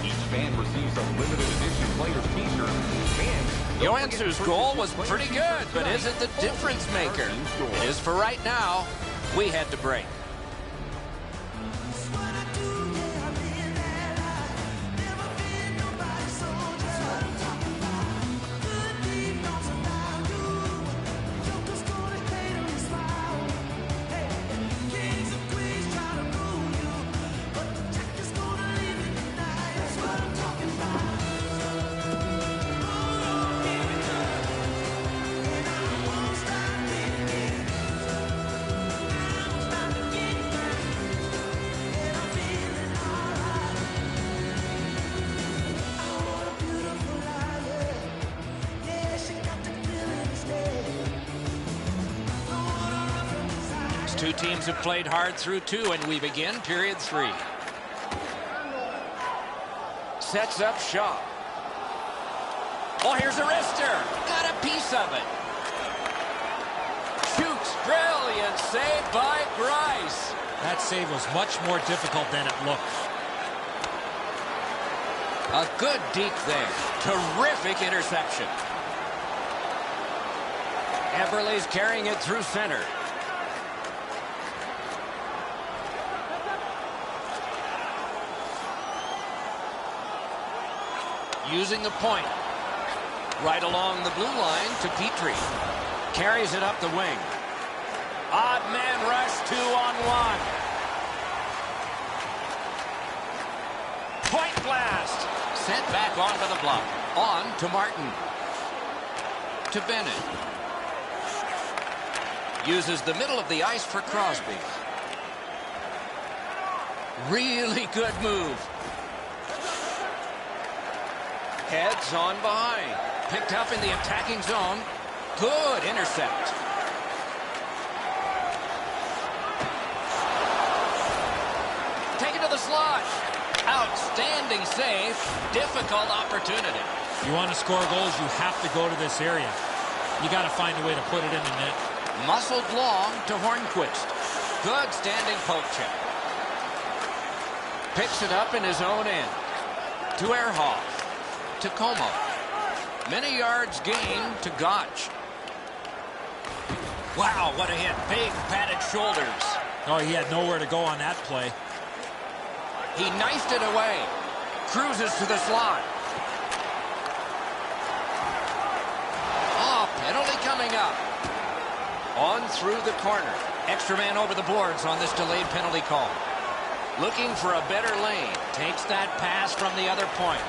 Each fan receives a limited edition player's t-shirt. Joensu's goal was pretty good, but is it the difference maker? It is for right now. We head to break. Two teams have played hard through 2, and we begin period 3. Sets up Shaw. Oh, here's a wrister. Got a piece of it. Shoots. Brilliant save by Greiss. That save was much more difficult than it looked. A good deke there. Terrific interception. Eberle's carrying it through center. Using the point. Right along the blue line to Petrie. Carries it up the wing. Odd man rush, 2-on-1. Point blast. Sent back onto the block. On to Martin. To Bennett. Uses the middle of the ice for Crosby. Really good move. Heads on behind. Picked up in the attacking zone. Good intercept. Taken to the slot. Outstanding save. Difficult opportunity. You want to score goals, you have to go to this area. You got to find a way to put it in the net. Muscled long to Hornquist. Good standing poke check. Picks it up in his own end. To Ehrhoff. To Como. Many yards gained to Gotch. Wow, what a hit. Big padded shoulders. Oh, he had nowhere to go on that play. He knifed it away. Cruises to the slot. Oh, penalty coming up. On through the corner. Extra man over the boards on this delayed penalty call. Looking for a better lane. Takes that pass from the other point.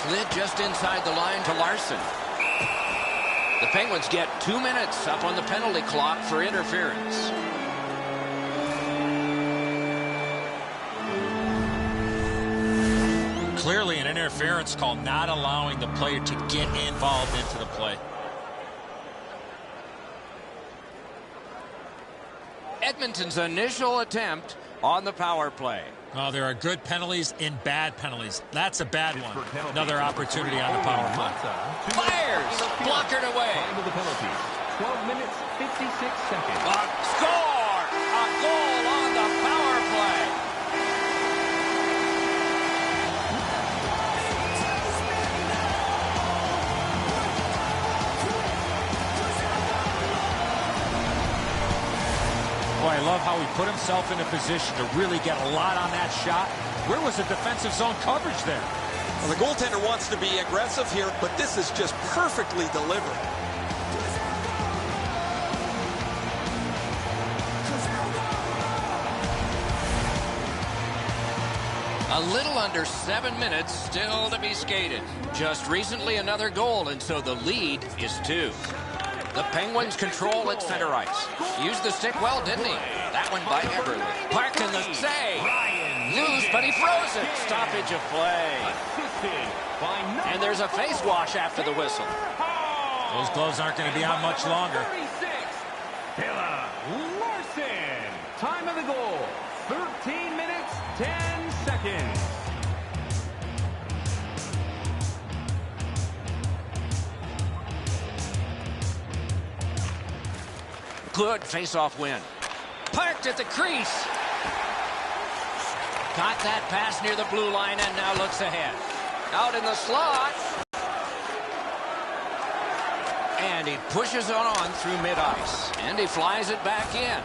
Slid just inside the line to Larson. The Penguins get 2 minutes up on the penalty clock for interference. Clearly an interference call, not allowing the player to get involved into the play. Edmonton's initial attempt on the power play. Well, there are good penalties and bad penalties. That's a bad one. Another opportunity on the power play. Fires! Blockered away. 12 minutes, 56 seconds. Score! A goal on the power play. Boy, I love how he put himself in a position to really get a lot on that shot. Where was the defensive zone coverage there? Well, the goaltender wants to be aggressive here, but this is just perfectly delivered. A little under 7 minutes still to be skated. Just recently another goal, and so the lead is 2. The Penguins control at center ice. Used the stick well, didn't he? That one by Eberle. Parked in the save. Loose, but he froze it. Stoppage of play. And there's a face wash after the whistle. Those gloves aren't going to be on much longer. Time of the goal, 13 minutes, 10 seconds. Good face-off win. Parked at the crease. Got that pass near the blue line and now looks ahead. Out in the slot. And he pushes it on through mid-ice. And he flies it back in.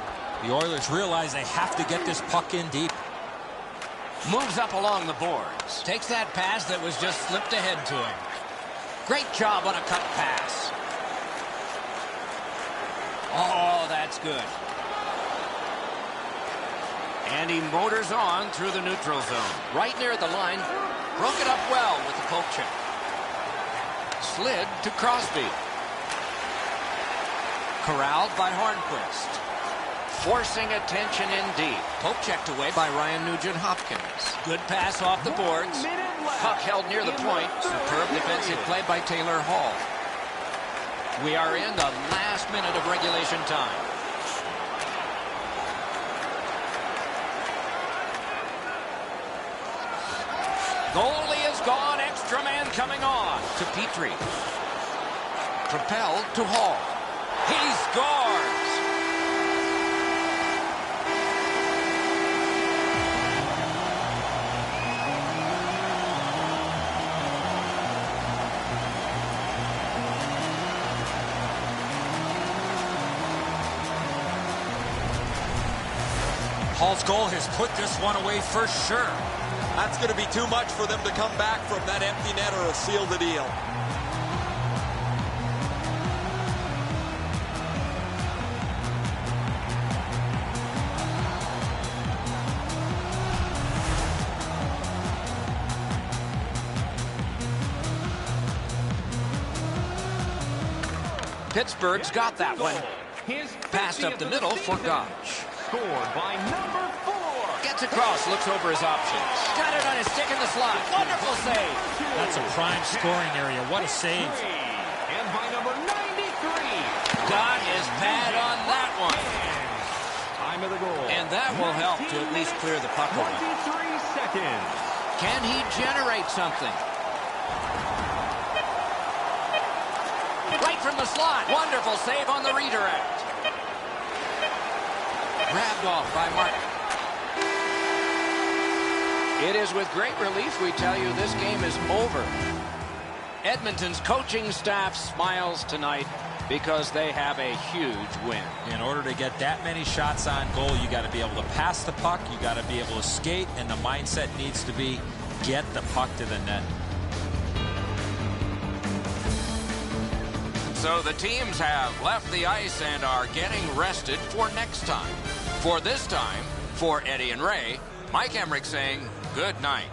The Oilers realize they have to get this puck in deep. Moves up along the boards. Takes that pass that was just slipped ahead to him. Great job on a cut pass. Oh, that's good. And he motors on through the neutral zone. Right near the line. Broke it up well with the poke check. Slid to Crosby. Corralled by Hornquist. Forcing attention in deep. Poke checked away by Ryan Nugent-Hopkins. Good pass off the boards. Puck held near the point. Superb defensive play by Taylor Hall. We are in the last minute of regulation time. Goalie is gone. Extra man coming on to Petrie. Propelled to Hall. He scores! Hall's goal has put this one away for sure. That's going to be too much for them to come back from. That empty netter will seal the deal. Pittsburgh's got that one. Passed up the middle for Gotch. Scored by number 4. Gets across, looks over his options. Got it on his stick in the slot. Wonderful save. That's a prime scoring area. What a save. And by number 93. Got his pad on that one. Time of the goal. And that will help to at least clear the puck away. 23 seconds. Can he generate something? Right from the slot. Wonderful save on the redirect. Grabbed off by Martin. It is with great relief we tell you this game is over. Edmonton's coaching staff smiles tonight because they have a huge win. In order to get that many shots on goal, you got to be able to pass the puck, you got to be able to skate, and the mindset needs to be get the puck to the net. So the teams have left the ice and are getting rested for next time. For this time, for Eddie and Ray, Mike Emmerich saying good night.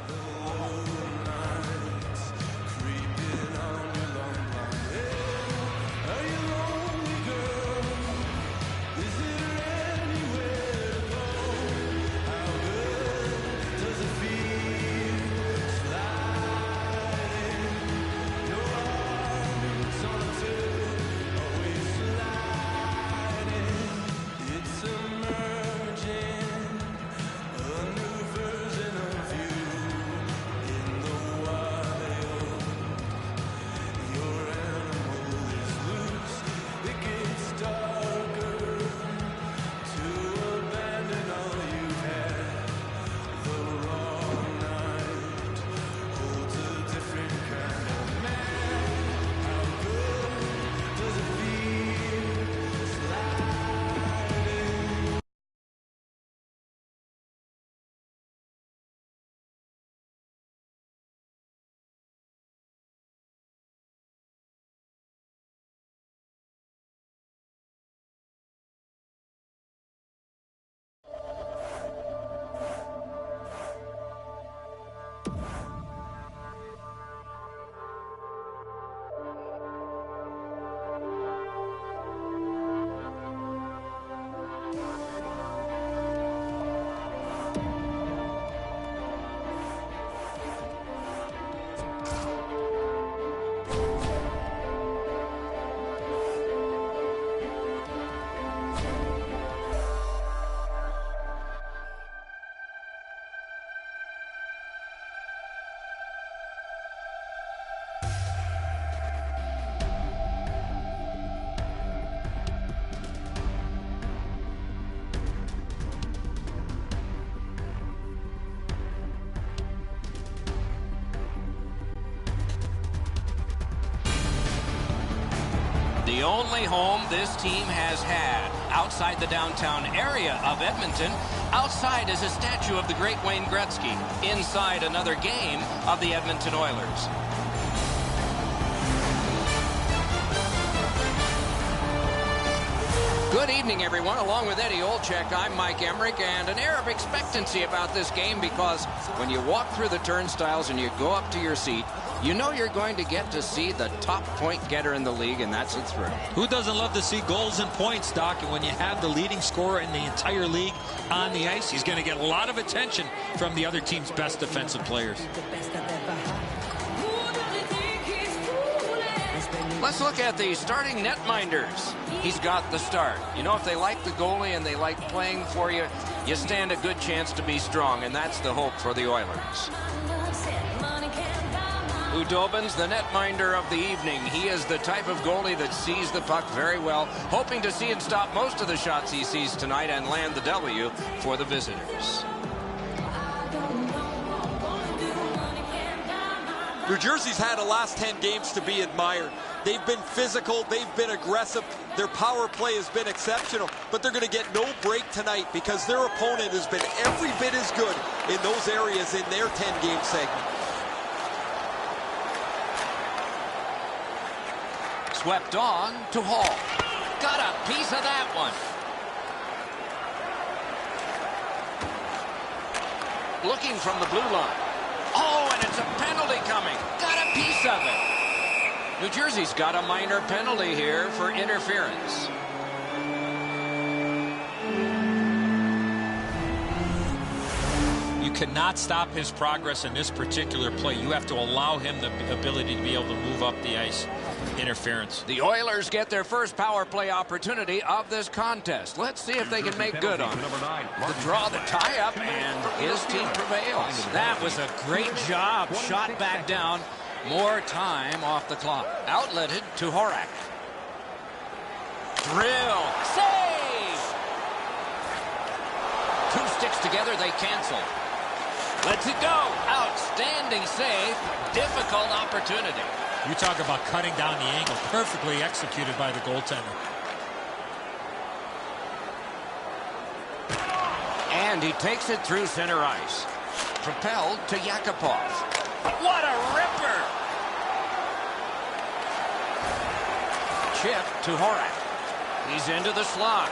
The only home this team has had outside the downtown area of Edmonton. Outside is a statue of the great Wayne Gretzky. Inside, another game of the Edmonton Oilers. Good evening, everyone. Along with Eddie Olczyk, I'm Mike Emmerich, and an air of expectancy about this game because when you walk through the turnstiles and you go up to your seat, you know you're going to get to see the top point getter in the league, and that's a thrill. Who doesn't love to see goals and points, Doc? And when you have the leading scorer in the entire league on the ice, he's going to get a lot of attention from the other team's best defensive players. Let's look at the starting netminders. He's got the start. You know, if they like the goalie and they like playing for you, you stand a good chance to be strong, and that's the hope for the Oilers. Udobin's the netminder of the evening. He is the type of goalie that sees the puck very well, hoping to see and stop most of the shots he sees tonight and land the W for the visitors. New Jersey's had the last 10 games to be admired. They've been physical, they've been aggressive, their power play has been exceptional, but they're going to get no break tonight because their opponent has been every bit as good in those areas in their 10-game segment. Swept on to Hall. Got a piece of that one. Looking from the blue line. Oh, and it's a penalty coming. Got a piece of it. New Jersey's got a minor penalty here for interference. You cannot stop his progress in this particular play. You have to allow him the ability to be able to move up the ice. Interference. The Oilers get their first power play opportunity of this contest. Let's see if they can make good on it. The draw, the tie-up, and his team prevails. That was a great job. Shot back down. More time off the clock. Outletted to Horak. Drill. Save! Two sticks together, they cancel. Lets it go. Outstanding save. Difficult opportunity. You talk about cutting down the angle. Perfectly executed by the goaltender. And he takes it through center ice. Propelled to Yakupov. What a ripper! Chip to Horak. He's into the slot.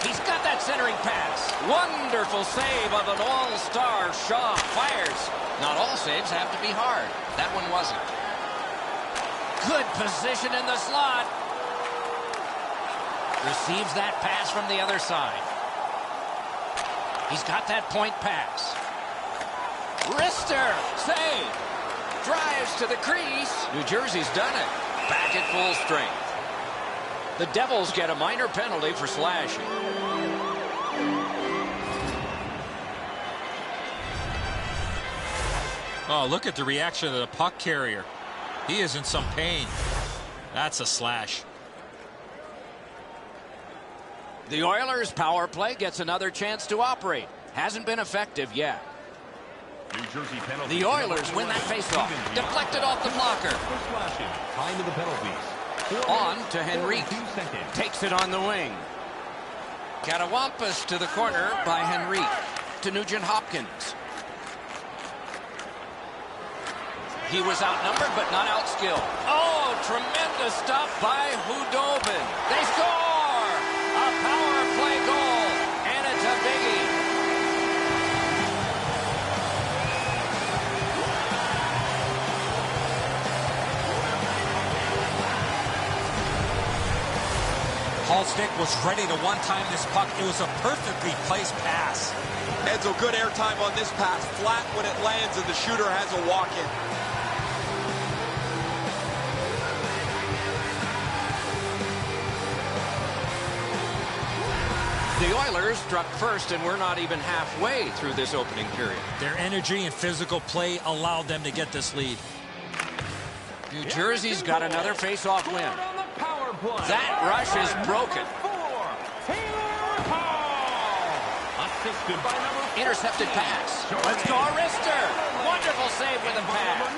He's got that centering pass. Wonderful save of an all-star. Shaw fires. Not all saves have to be hard. That one wasn't. Good position in the slot. Receives that pass from the other side. He's got that point pass. Wrister, save. Drives to the crease. New Jersey's done it. Back at full strength. The Devils get a minor penalty for slashing. Oh, look at the reaction of the puck carrier. He is in some pain. That's a slash. The Oilers' power play gets another chance to operate. Hasn't been effective yet. New Jersey penalty. The Oilers win that faceoff. Deflected off the blocker. Time of the penalties. On to Henrique. Takes it on the wing. Catawampas to the corner by Henrique. To Nugent-Hopkins. He was outnumbered but not outskilled. Oh, tremendous stuff by Hudobin. They score! A power play goal, and it's a biggie. Halstick was ready to one-time this puck. It was a perfectly placed pass. Edzo, good airtime on this pass. Flat when it lands and the shooter has a walk-in. The Oilers struck first, and we're not even halfway through this opening period. Their energy and physical play allowed them to get this lead. New Jersey's got another face-off win. That rush is broken. Intercepted pass. Let's go, Wrister. Wonderful save with a pass.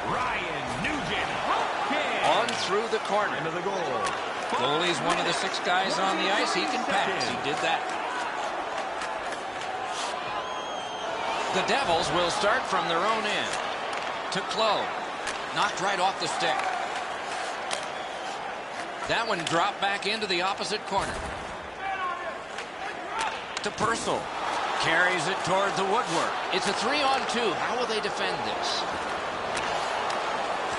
Ryan Nugent-Hopkins. On through the corner. Into the goal. Goalie's one of the 6 guys on the ice. He can pass. He did that. The Devils will start from their own end. To Clowe. Knocked right off the stick. That one dropped back into the opposite corner. To Purcell. Carries it toward the woodwork. It's a 3-on-2. How will they defend this?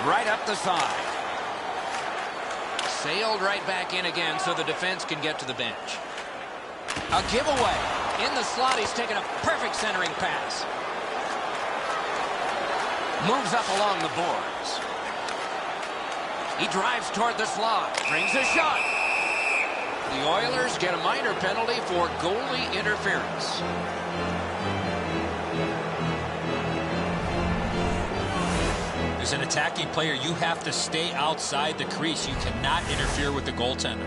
Right up the side. Sailed right back in again so the defense can get to the bench. A giveaway. In the slot, he's taken a perfect centering pass. Moves up along the boards. He drives toward the slot. Brings a shot. The Oilers get a minor penalty for goalie interference. As an attacking player, you have to stay outside the crease. You cannot interfere with the goaltender.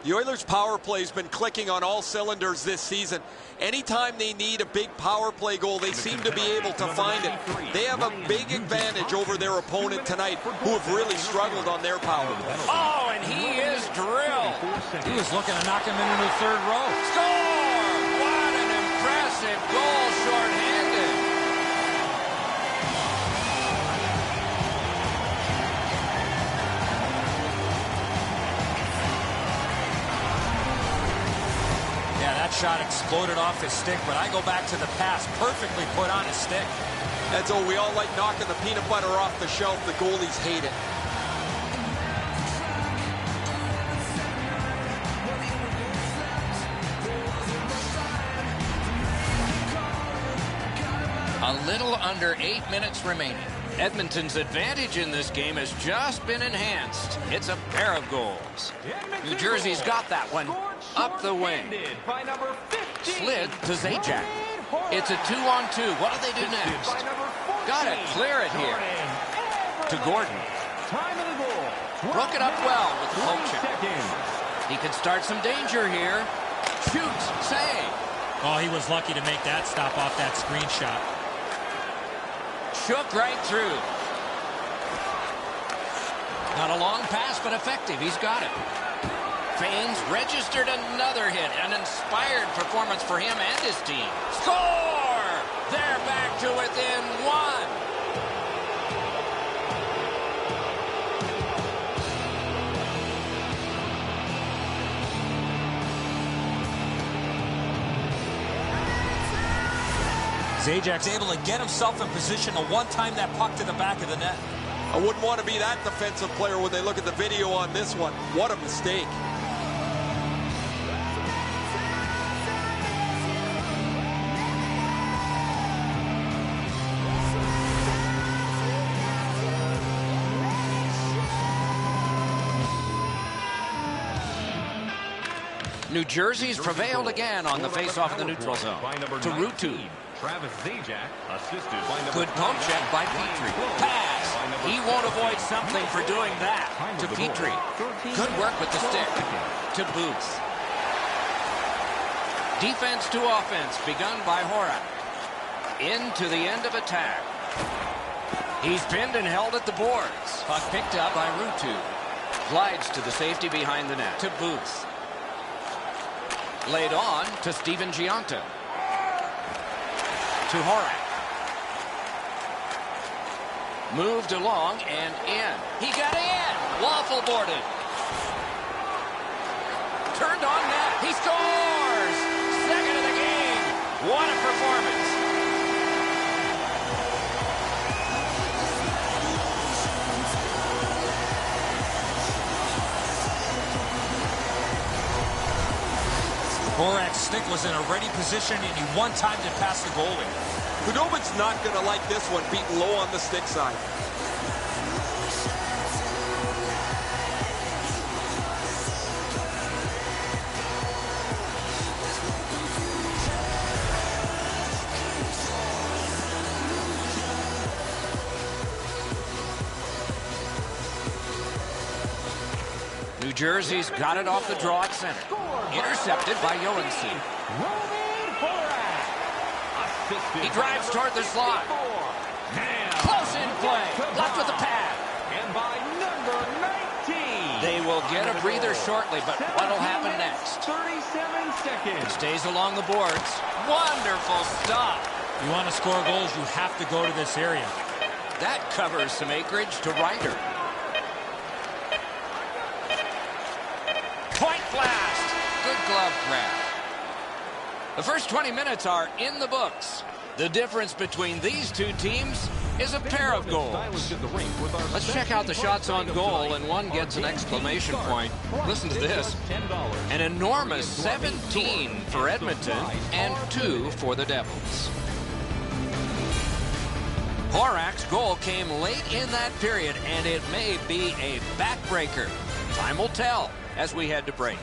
The Oilers' power play has been clicking on all cylinders this season. Anytime they need a big power play goal, they seem to be able to find it. They have a big advantage over their opponent tonight, who have really struggled on their power play. Oh, and he is drilled. He was looking to knock him into the third row. Score! What an impressive goal, shorthanded. That shot exploded off his stick, but I go back to the pass. Perfectly put on his stick. And so we all like knocking the peanut butter off the shelf. The goalies hate it. A little under 8 minutes remaining. Edmonton's advantage in this game has just been enhanced. It's a pair of goals. New Jersey's got that one up the wing. Slid to Zajac. It's a 2-on-2. What do they do next? Got to clear it here. To Gordon. Broke it up well with the poke check. He could start some danger here. Shoots. Save. Oh, he was lucky to make that stop off that screen shot. Shook right through. Not a long pass, but effective. He's got it. Faines registered another hit. An inspired performance for him and his team. Score! They're back to within 1. Zajac's able to get himself in position to one-time that puck to the back of the net. I wouldn't want to be that defensive player when they look at the video on this one. What a mistake. New Jersey's prevailed again on the face-off of the neutral zone. To Ruutu. Travis Zajac, assisted by Good poke check by Petrie. Pass. He won't avoid something for doing that. To Petrie. Good work with the stick. To Booth. Defense to offense begun by Horak. Into the end of attack. He's pinned and held at the boards. Puck picked up by Ruutu. Glides to the safety behind the net. To Booth. Laid on to Steven Giunta. To Horak. Moved along and in. He got in. Waffle boarded. Turned on net. He scores! Second of the game. What a performance. Horak's stick was in a ready position, and he one-timed it past the goalie. Khudobin's not going to like this one, beaten low on the stick side. New Jersey's got it off the draw at center. Intercepted by Johansson. He drives toward the slot. Close in play. Blocked with the pad. And by number 19. They will get a breather shortly, but what'll happen next? 37 seconds. Stays along the boards. Wonderful stop. You want to score goals, you have to go to this area. That covers some acreage to Ryder. Point blast. Good glove grab. The first 20 minutes are in the books. The difference between these two teams is a pair of goals. Let's check out the shots on goal, and one gets an exclamation point. Listen to this. An enormous 17 for Edmonton and 2 for the Devils. Horak's goal came late in that period, and it may be a backbreaker. Time will tell as we head to break.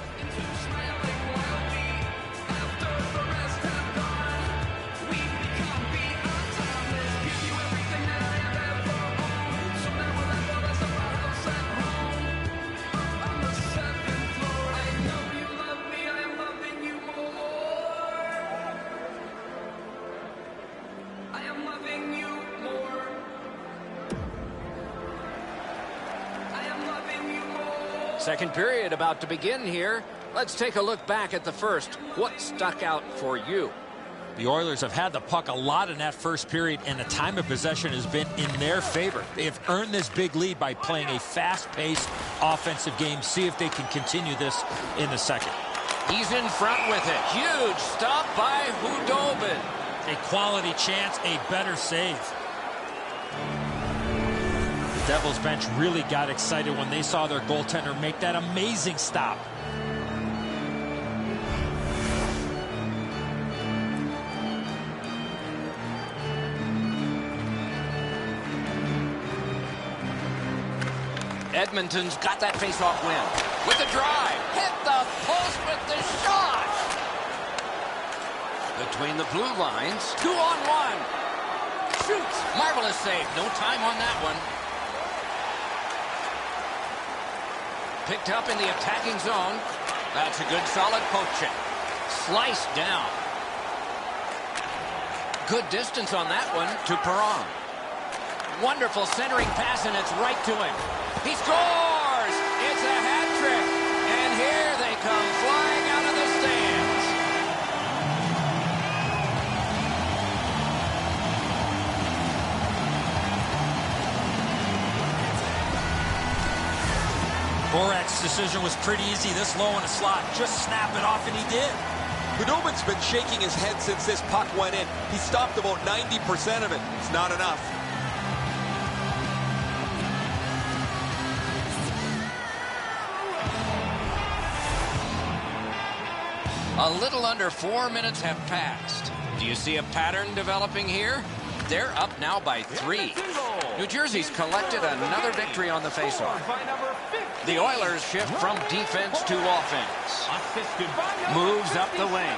Second period about to begin here. Let's take a look back at the first. What stuck out for you? The Oilers have had the puck a lot in that first period, and the time of possession has been in their favor. They have earned this big lead by playing a fast-paced offensive game. See if they can continue this in the second. He's in front with it. Huge stop by Hudobin. A quality chance, a better save. The Devils bench really got excited when they saw their goaltender make that amazing stop. Edmonton's got that face-off win. With the drive. Hit the post with the shot. Between the blue lines. 2-on-1. Shoots. Marvelous save. No time on that one. Picked up in the attacking zone. That's a good solid poke check. Sliced down. Good distance on that one to Perron. Wonderful centering pass, and it's right to him. He scores! It's a hat trick. And here they come flying out of the stands. Horak's decision was pretty easy. This low in the slot. Just snap it off, and he did. Hudobin's been shaking his head since this puck went in. He stopped about 90% of it. It's not enough. A little under 4 minutes have passed. Do you see a pattern developing here? They're up now by 3. New Jersey's collected another victory on the faceoff. The Oilers shift from defense to offense. Moves up the wing.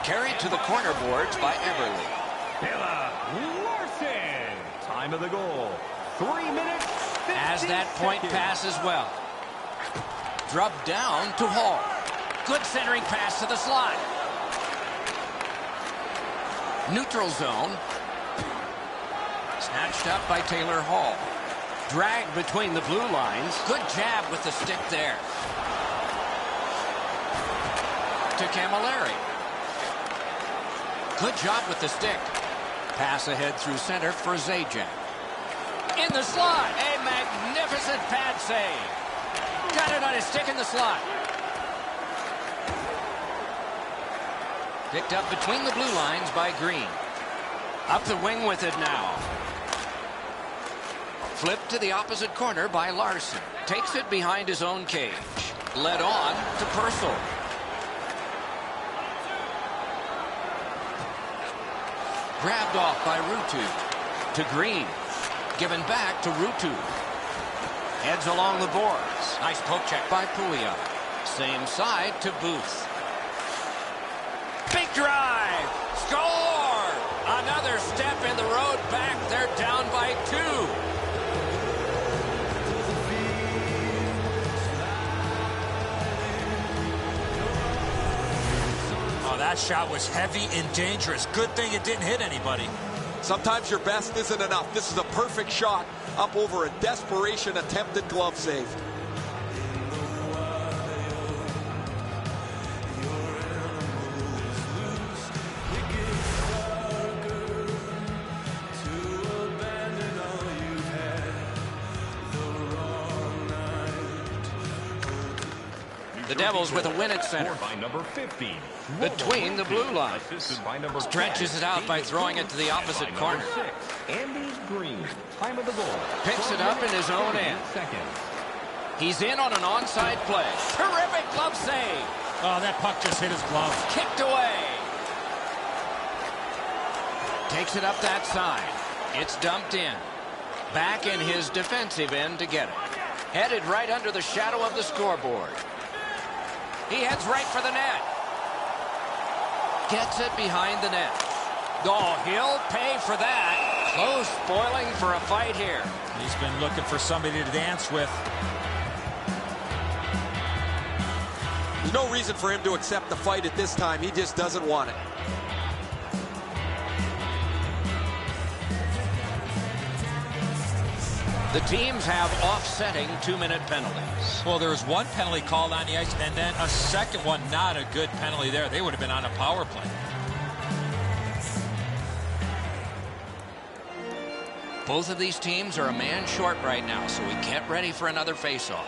Carried to the corner boards by Everly. Larson. Time of the goal. 3 minutes. As that point pass as well. Drubbed down to Hall. Good centering pass to the slot. Neutral zone. Snatched up by Taylor Hall. Dragged between the blue lines. Good jab with the stick there. To Camilleri. Good job with the stick. Pass ahead through center for Zajac. In the slot. A magnificent pad save. Got it on his stick in the slot. Picked up between the blue lines by Green. Up the wing with it now. Flipped to the opposite corner by Larson. Takes it behind his own cage. Led on to Purcell. Grabbed off by Ruutu. To Green. Given back to Ruutu. Heads along the boards. Nice poke check by Pouliot. Same side to Booth. Big drive. Score! Another step in the road back. They're down by 2. Oh, that shot was heavy and dangerous. Good thing it didn't hit anybody. Sometimes your best isn't enough. This is a perfect shot up over a desperation attempted glove save. The Devils with a win at center. By number 15. Between the blue lines. By number Stretches it out by throwing it to the opposite corner. 6, Andy Green. Time of the goal. Picks it up in his own end. He's in on an onside play. Terrific glove save. Oh, that puck just hit his glove. Kicked away. Takes it up that side. It's dumped in. Back in his defensive end to get it. Headed right under the shadow of the scoreboard. He heads right for the net. Gets it behind the net. Oh, he'll pay for that. Close spoiling for a fight here. He's been looking for somebody to dance with. There's no reason for him to accept the fight at this time. He just doesn't want it. The teams have offsetting 2-minute penalties. Well, there was one penalty called on the ice, and then a second one, not a good penalty there. They would have been on a power play. Both of these teams are a man short right now, so we get ready for another face-off.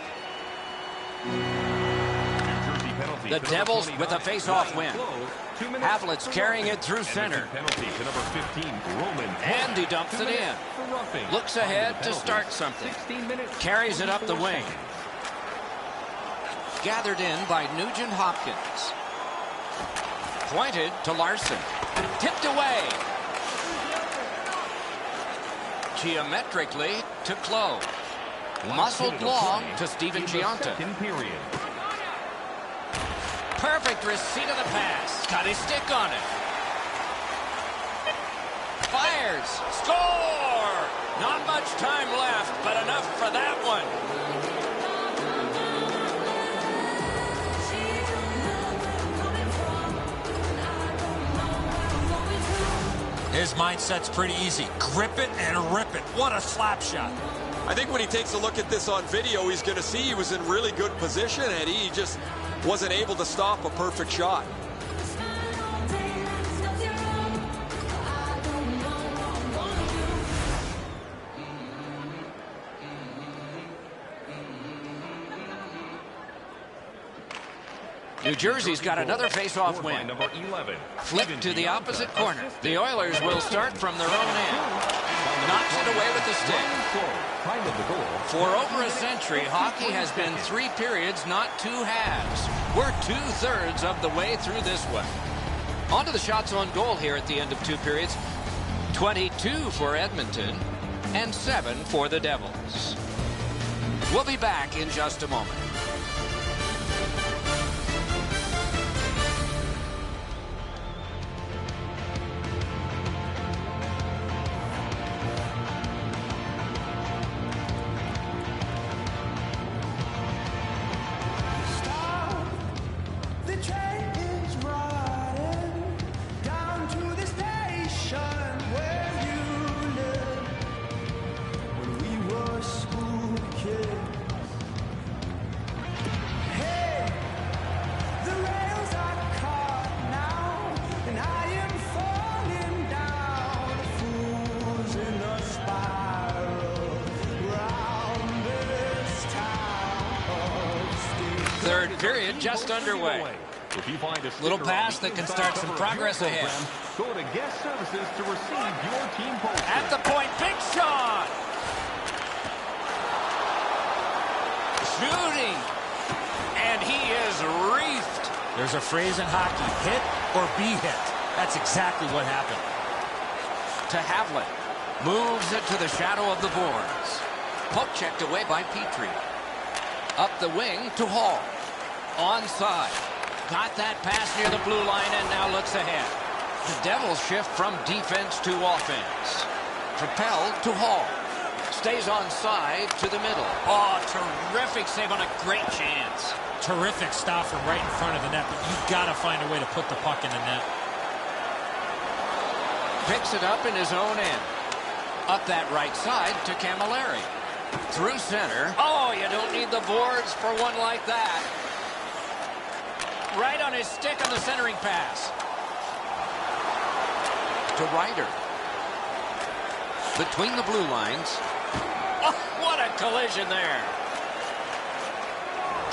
The Devils with a face-off win. Havlet's carrying it through center. And he dumps it in. Looks ahead to start something. Carries it up the wing. Gathered in by Nugent Hopkins. Pointed to Larson. Tipped away. Geometrically to Clowe. Muscled long to Steven Giunta. Perfect receipt of the pass. Got his stick on it. Fires. Score! Not much time left, but enough for that one. His mindset's pretty easy. Grip it and rip it. What a slap shot. I think when he takes a look at this on video, he's going to see he was in really good position, Eddie. He just wasn't able to stop a perfect shot. New Jersey's got another face-off win. Flipped to the opposite corner. The Oilers will start from their own end. Knocks it away with the stick. For over a century, hockey has been 3 periods, not 2 halves. We're 2/3 of the way through this one. On to the shots on goal here at the end of 2 periods. 22 for Edmonton and 7 for the Devils. We'll be back in just a moment. Third period just underway. Little pass that can start some progress ahead. Go to guest services to receive your team poster. At the point, big shot! Shooting! And he is reefed. There's a phrase in hockey, hit or be hit. That's exactly what happened. To Havlet. Moves it to the shadow of the boards. Poke checked away by Petrie. Up the wing to Hall. Onside. Got that pass near the blue line and now looks ahead. The Devils shift from defense to offense. Propelled to Hall. Stays onside to the middle. Oh, terrific save on a great chance. Terrific stop from right in front of the net, but you've got to find a way to put the puck in the net. Picks it up in his own end. Up that right side to Camilleri. Through center. Oh, you don't need the boards for one like that. Right on his stick on the centering pass. To Ryder. Between the blue lines. Oh, what a collision there.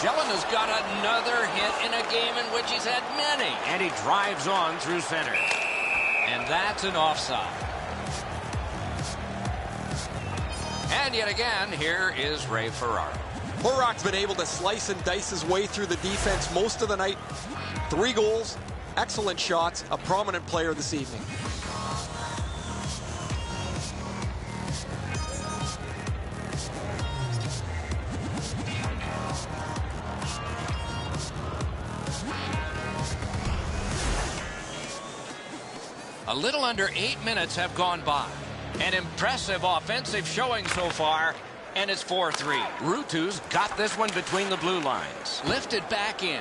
Gellin has got another hit in a game in which he's had many. And he drives on through center. And that's an offside. And yet again, here is Ray Ferraro. Horak's been able to slice and dice his way through the defense most of the night. 3 goals, excellent shots, a prominent player this evening. A little under 8 minutes have gone by. An impressive offensive showing so far, and it's 4-3. Ruutu's got this one between the blue lines. Lifted back in.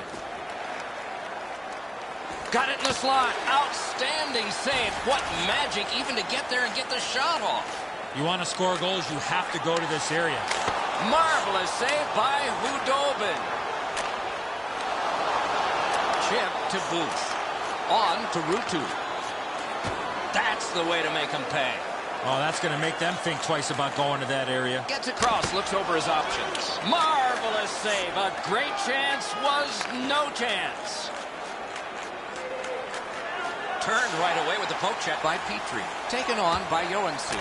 Got it in the slot. Outstanding save. What magic even to get there and get the shot off. You want to score goals, you have to go to this area. Marvelous save by Hudobin. Chip to Booth. On to Ruutu. That's the way to make them pay. Oh, that's going to make them think twice about going to that area. Gets across, looks over his options. Marvelous save. A great chance was no chance. Turned right away with the poke check by Petrie. Taken on by Johansson.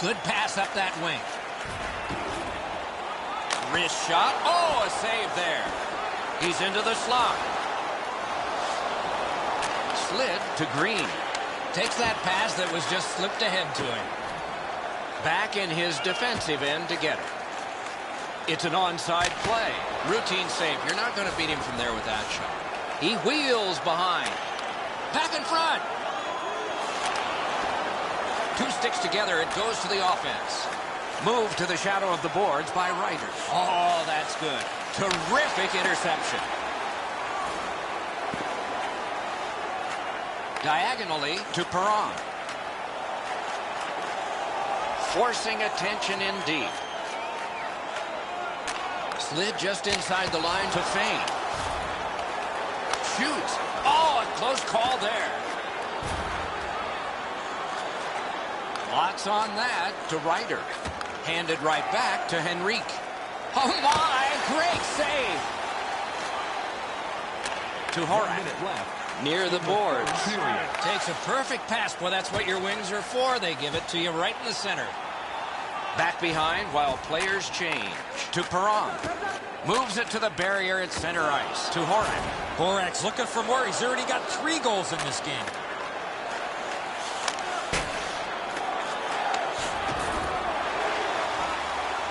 Good pass up that wing. Wrist shot. Oh, a save there. He's into the slot. Slid to Green. Takes that pass that was just slipped ahead to him. Back in his defensive end to get it. It's an onside play. Routine save. You're not going to beat him from there with that shot. He wheels behind. Back in front. 2 sticks together. It goes to the offense. Move to the shadow of the boards by Ryder. Oh, that's good. Terrific interception. Diagonally to Perron. Forcing attention in deep. Slid just inside the line to Fane. Shoots. Oh, a close call there. Lots on that to Ryder. Handed right back to Henrique. Oh my, great save. To Horak. Near the boards. Takes a perfect pass. Boy, that's what your wings are for. They give it to you right in the center. Back behind while players change. To Perron. Moves it to the barrier at center ice. To Horak. Horak's looking for more. He's already got 3 goals in this game.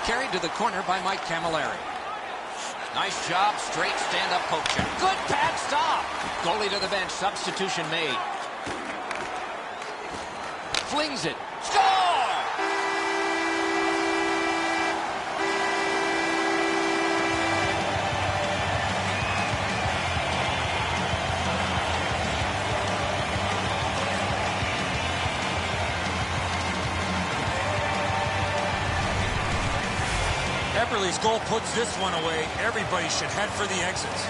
Carried to the corner by Mike Camilleri. Nice job, straight stand-up poke check. Good pad stop. Goalie to the bench, substitution made. Flings it. Score! Eberle's goal puts this one away. Everybody should head for the exits.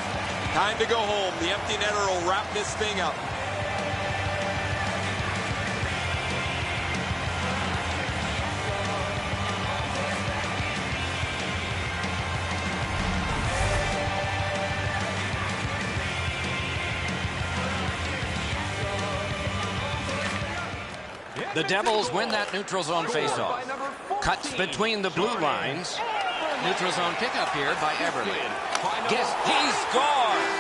Time to go home. The empty netter will wrap this thing up. The Devils win that neutral zone faceoff. Cuts between the blue lines. Neutral zone pickup here by Eberle. Guess he scores!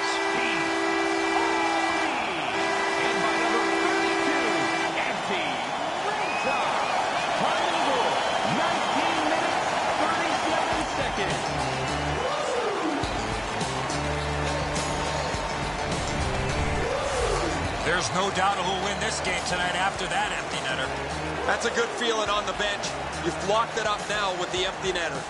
There's no doubt who'll win this game tonight after that empty netter. That's a good feeling on the bench. You've locked it up now with the empty netter.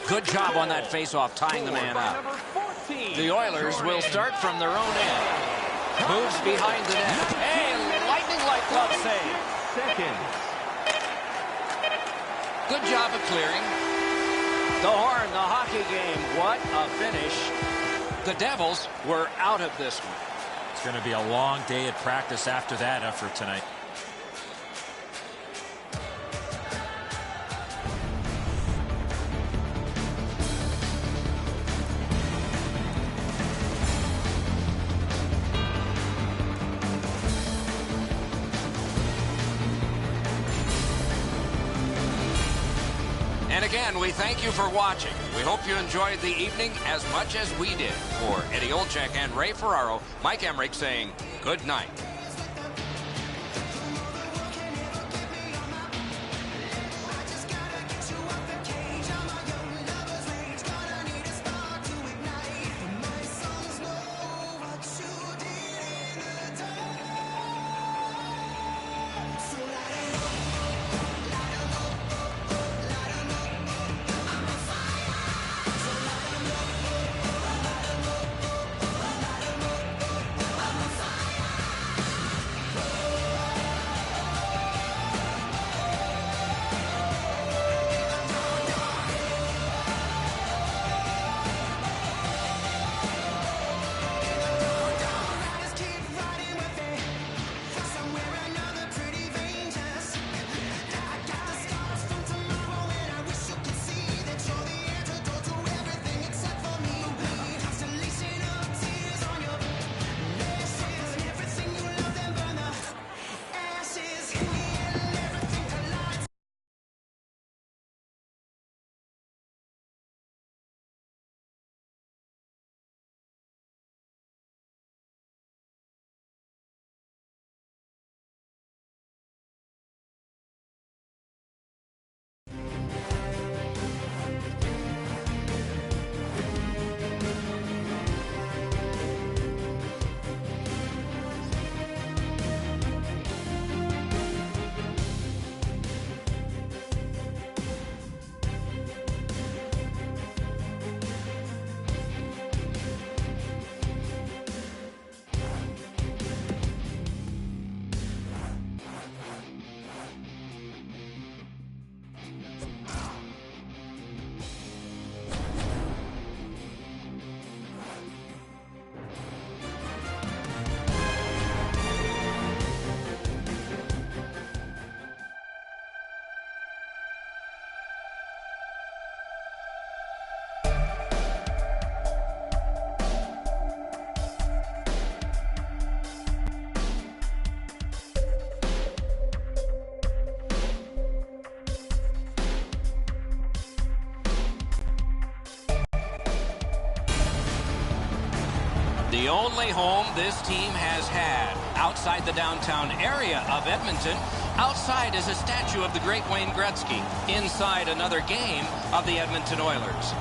Good job on that face-off, tying the man up. The Oilers will start from their own end. Moves behind the net. A lightning-like glove save. Good job of clearing. The horn, the hockey game. What a finish. The Devils were out of this one. It's going to be a long day at practice after that effort tonight. And again, we thank you for watching. We hope you enjoyed the evening as much as we did. For Eddie Olczyk and Ray Ferraro, Mike Emmerich saying good night. The only home this team has had outside the downtown area of Edmonton. Outside is a statue of the great Wayne Gretzky. Inside, another game of the Edmonton Oilers.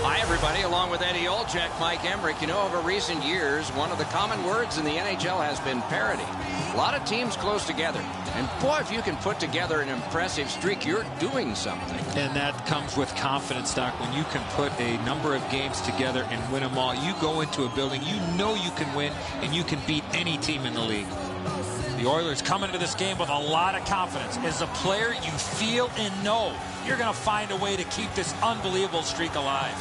Hi, everybody. Along with Eddie Olczyk, Mike Emmerich. You know, over recent years, one of the common words in the NHL has been parity. A lot of teams close together. And boy, if you can put together an impressive streak, you're doing something. And that comes with confidence, Doc. When you can put a number of games together and win them all, you go into a building, you know you can win, and you can beat any team in the league. The Oilers come into this game with a lot of confidence. As a player, you feel and know you're going to find a way to keep this unbelievable streak alive.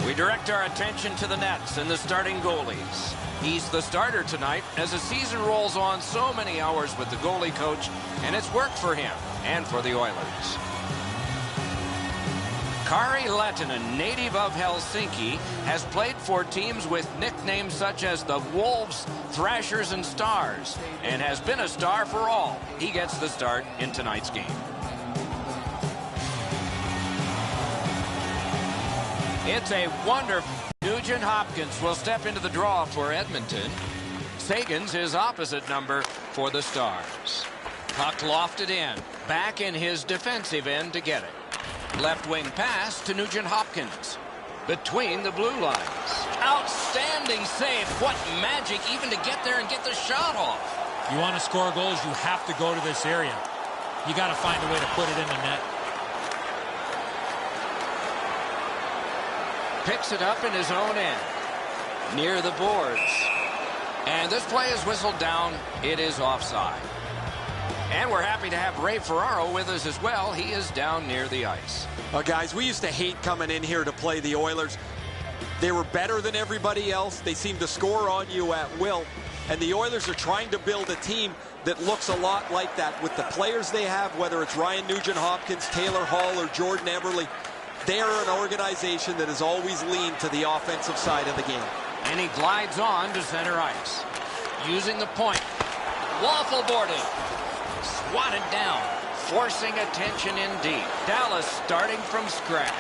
We direct our attention to the nets and the starting goalies. He's the starter tonight as the season rolls on, so many hours with the goalie coach, and it's worked for him and for the Oilers. Kari Lehtinen, native of Helsinki, has played for teams with nicknames such as the Wolves, Thrashers, and Stars, and has been a star for all. He gets the start in tonight's game. It's a wonderful... Nugent Hopkins will step into the draw for Edmonton. Sagan's his opposite number for the Stars. Puck lofted in. Back in his defensive end to get it. Left wing pass to Nugent Hopkins. Between the blue lines. Outstanding save. What magic even to get there and get the shot off. You want to score goals, you have to go to this area. You got to find a way to put it in the net. Picks it up in his own end, near the boards. And this play is whistled down. It is offside. And we're happy to have Ray Ferraro with us as well. He is down near the ice. Guys, we used to hate coming in here to play the Oilers. They were better than everybody else. They seemed to score on you at will. And the Oilers are trying to build a team that looks a lot like that with the players they have, whether it's Ryan Nugent-Hopkins, Taylor Hall, or Jordan Eberle. They are an organization that has always leaned to the offensive side of the game. And he glides on to center ice. Using the point. Waffle boarding. Swatted down. Forcing attention in deep. Dallas starting from scratch.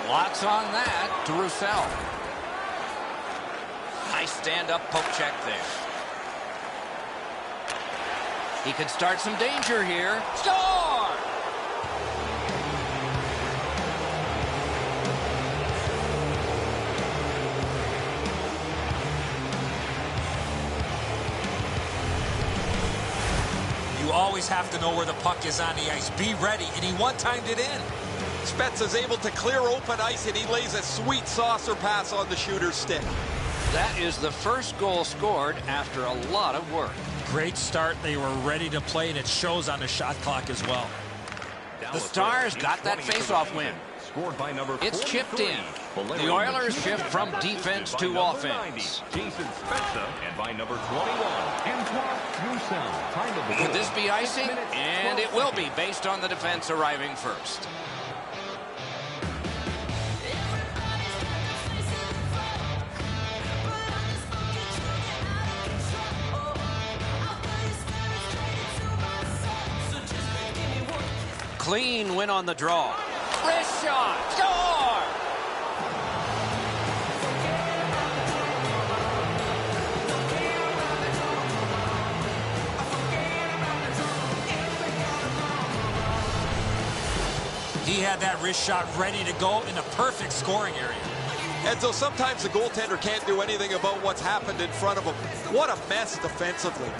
Lots on that to Roussel. Nice stand-up poke check there. He could start some danger here. Score! You always have to know where the puck is on the ice. Be ready, and he one-timed it in. Spets is able to clear open ice, and he lays a sweet saucer pass on the shooter's stick. That is the first goal scored after a lot of work. Great start. They were ready to play, and it shows on the shot clock as well. The Stars got that face-off win. It's chipped in. The Oilers shift from defense to offense. Jason Spezza, and by number 21, Antoine Roussel. Could this be icing? And it will be, based on the defense arriving first. Clean win on the draw. Wrist shot. Score! He had that wrist shot ready to go in a perfect scoring area. And so sometimes the goaltender can't do anything about what's happened in front of him. What a mess defensively.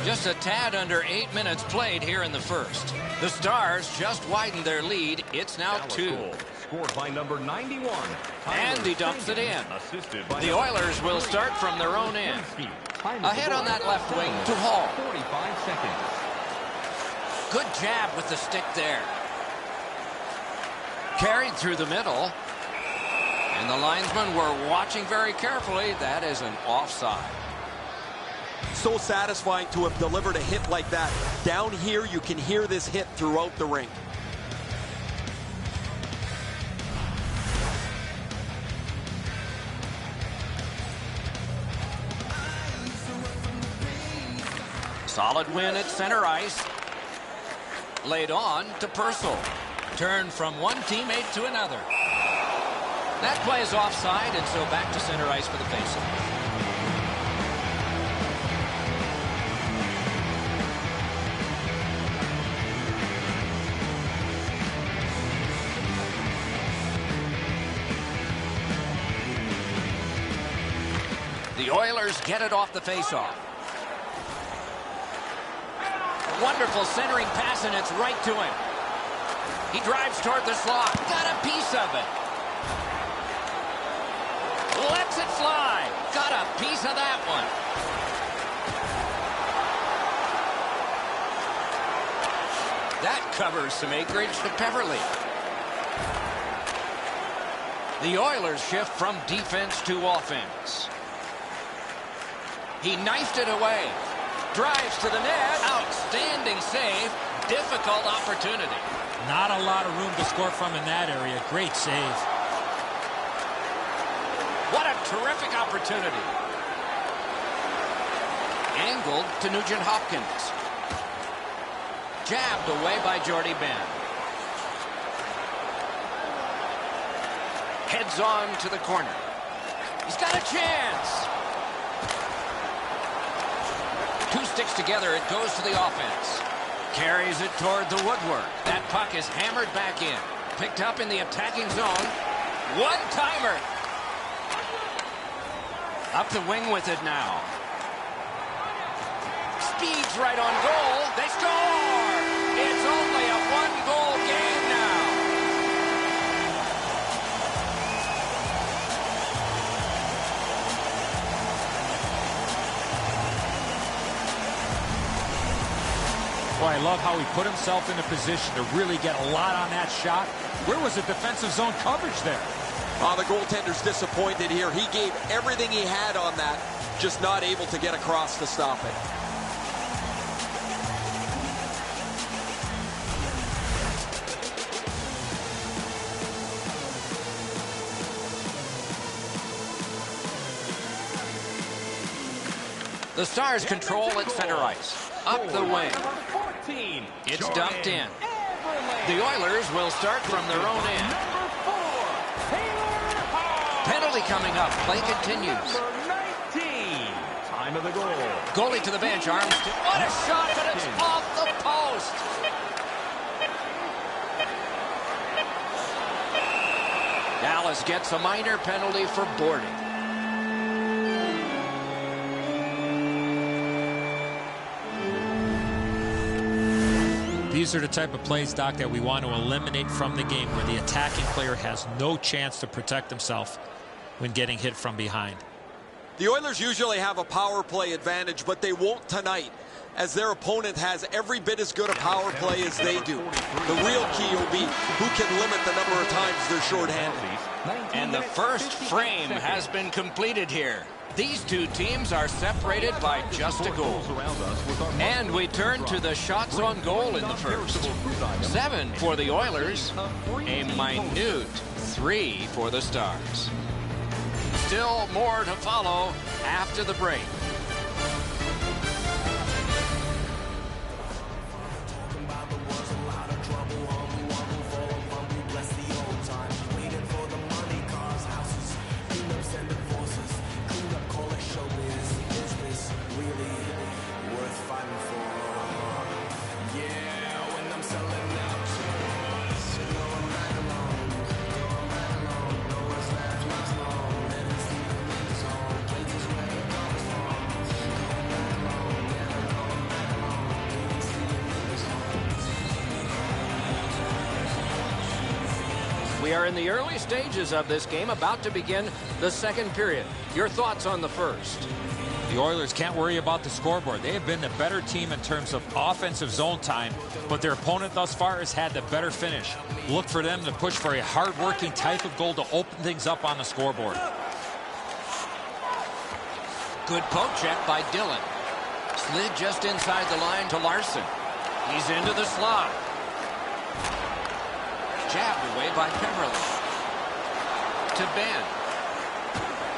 Just a tad under 8 minutes played here in the first. The Stars just widened their lead. It's now 2. Scored by number 91. And he dumps it in. The Oilers will start from their own end. Ahead on that left wing to Hall. 45 seconds. Good jab with the stick there. Carried through the middle. And the linesmen were watching very carefully. That is an offside. So satisfying to have delivered a hit like that. Down here, you can hear this hit throughout the rink. Solid win at center ice. Laid on to Purcell. Turned from one teammate to another. That play is offside, and so back to center ice for the faceoff. The Oilers get it off the faceoff. Wonderful centering pass, and it's right to him. He drives toward the slot. Got a piece of it. Lets it fly. Got a piece of that one. That covers some acreage to Peverley. The Oilers shift from defense to offense. He knifed it away. Drives to the net. Outstanding save. Difficult opportunity. Not a lot of room to score from in that area. Great save. What a terrific opportunity. Angled to Nugent-Hopkins. Jabbed away by Jordy Ben. Heads on to the corner. He's got a chance. Two sticks together. It goes to the offense. Carries it toward the woodwork. That puck is hammered back in. Picked up in the attacking zone. One-timer. Up the wing with it now. Speeds right on goal. They score! It's only a one-goal game now. Boy, I love how he put himself in a position to really get a lot on that shot. Where was the defensive zone coverage there? The goaltender's disappointed here. He gave everything he had on that, just not able to get across to stop it. The Stars control at center ice. Up the wing. It's dumped in. The Oilers will start from their own end. Penalty coming up. Play continues. Time of the goal. Goalie to the bench. Arms to... What a shot, but it's off the post. Dallas gets a minor penalty for boarding. These are the type of plays, Doc, that we want to eliminate from the game, where the attacking player has no chance to protect himself when getting hit from behind. The Oilers usually have a power play advantage, but they won't tonight, as their opponent has every bit as good a power play as they do. The real key will be who can limit the number of times they're shorthanded. And the first frame has been completed here. These two teams are separated by just a goal. And we turn to the shots on goal in the first. 7 for the Oilers, a minute 3 for the Stars. Still more to follow after the break. We are in the early stages of this game, about to begin the second period. Your thoughts on the first? The Oilers can't worry about the scoreboard. They have been the better team in terms of offensive zone time, but their opponent thus far has had the better finish. Look for them to push for a hard-working type of goal to open things up on the scoreboard. Good poke check by Dillon. Slid just inside the line to Larson. He's into the slot. Jabbed away by Pemberley. To Ben.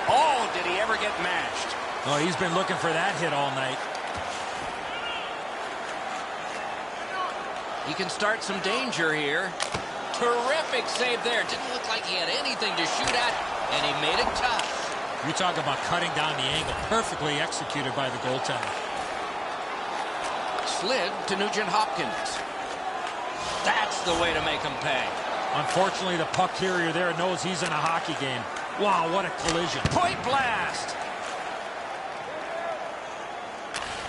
Oh, did he ever get mashed? Oh, he's been looking for that hit all night. He can start some danger here. Terrific save there. Didn't look like he had anything to shoot at, and he made it tough. You talk about cutting down the angle. Perfectly executed by the goaltender. Slid to Nugent-Hopkins. That's the way to make him pay. Unfortunately, the puck carrier there knows he's in a hockey game. Wow, what a collision. Point blast!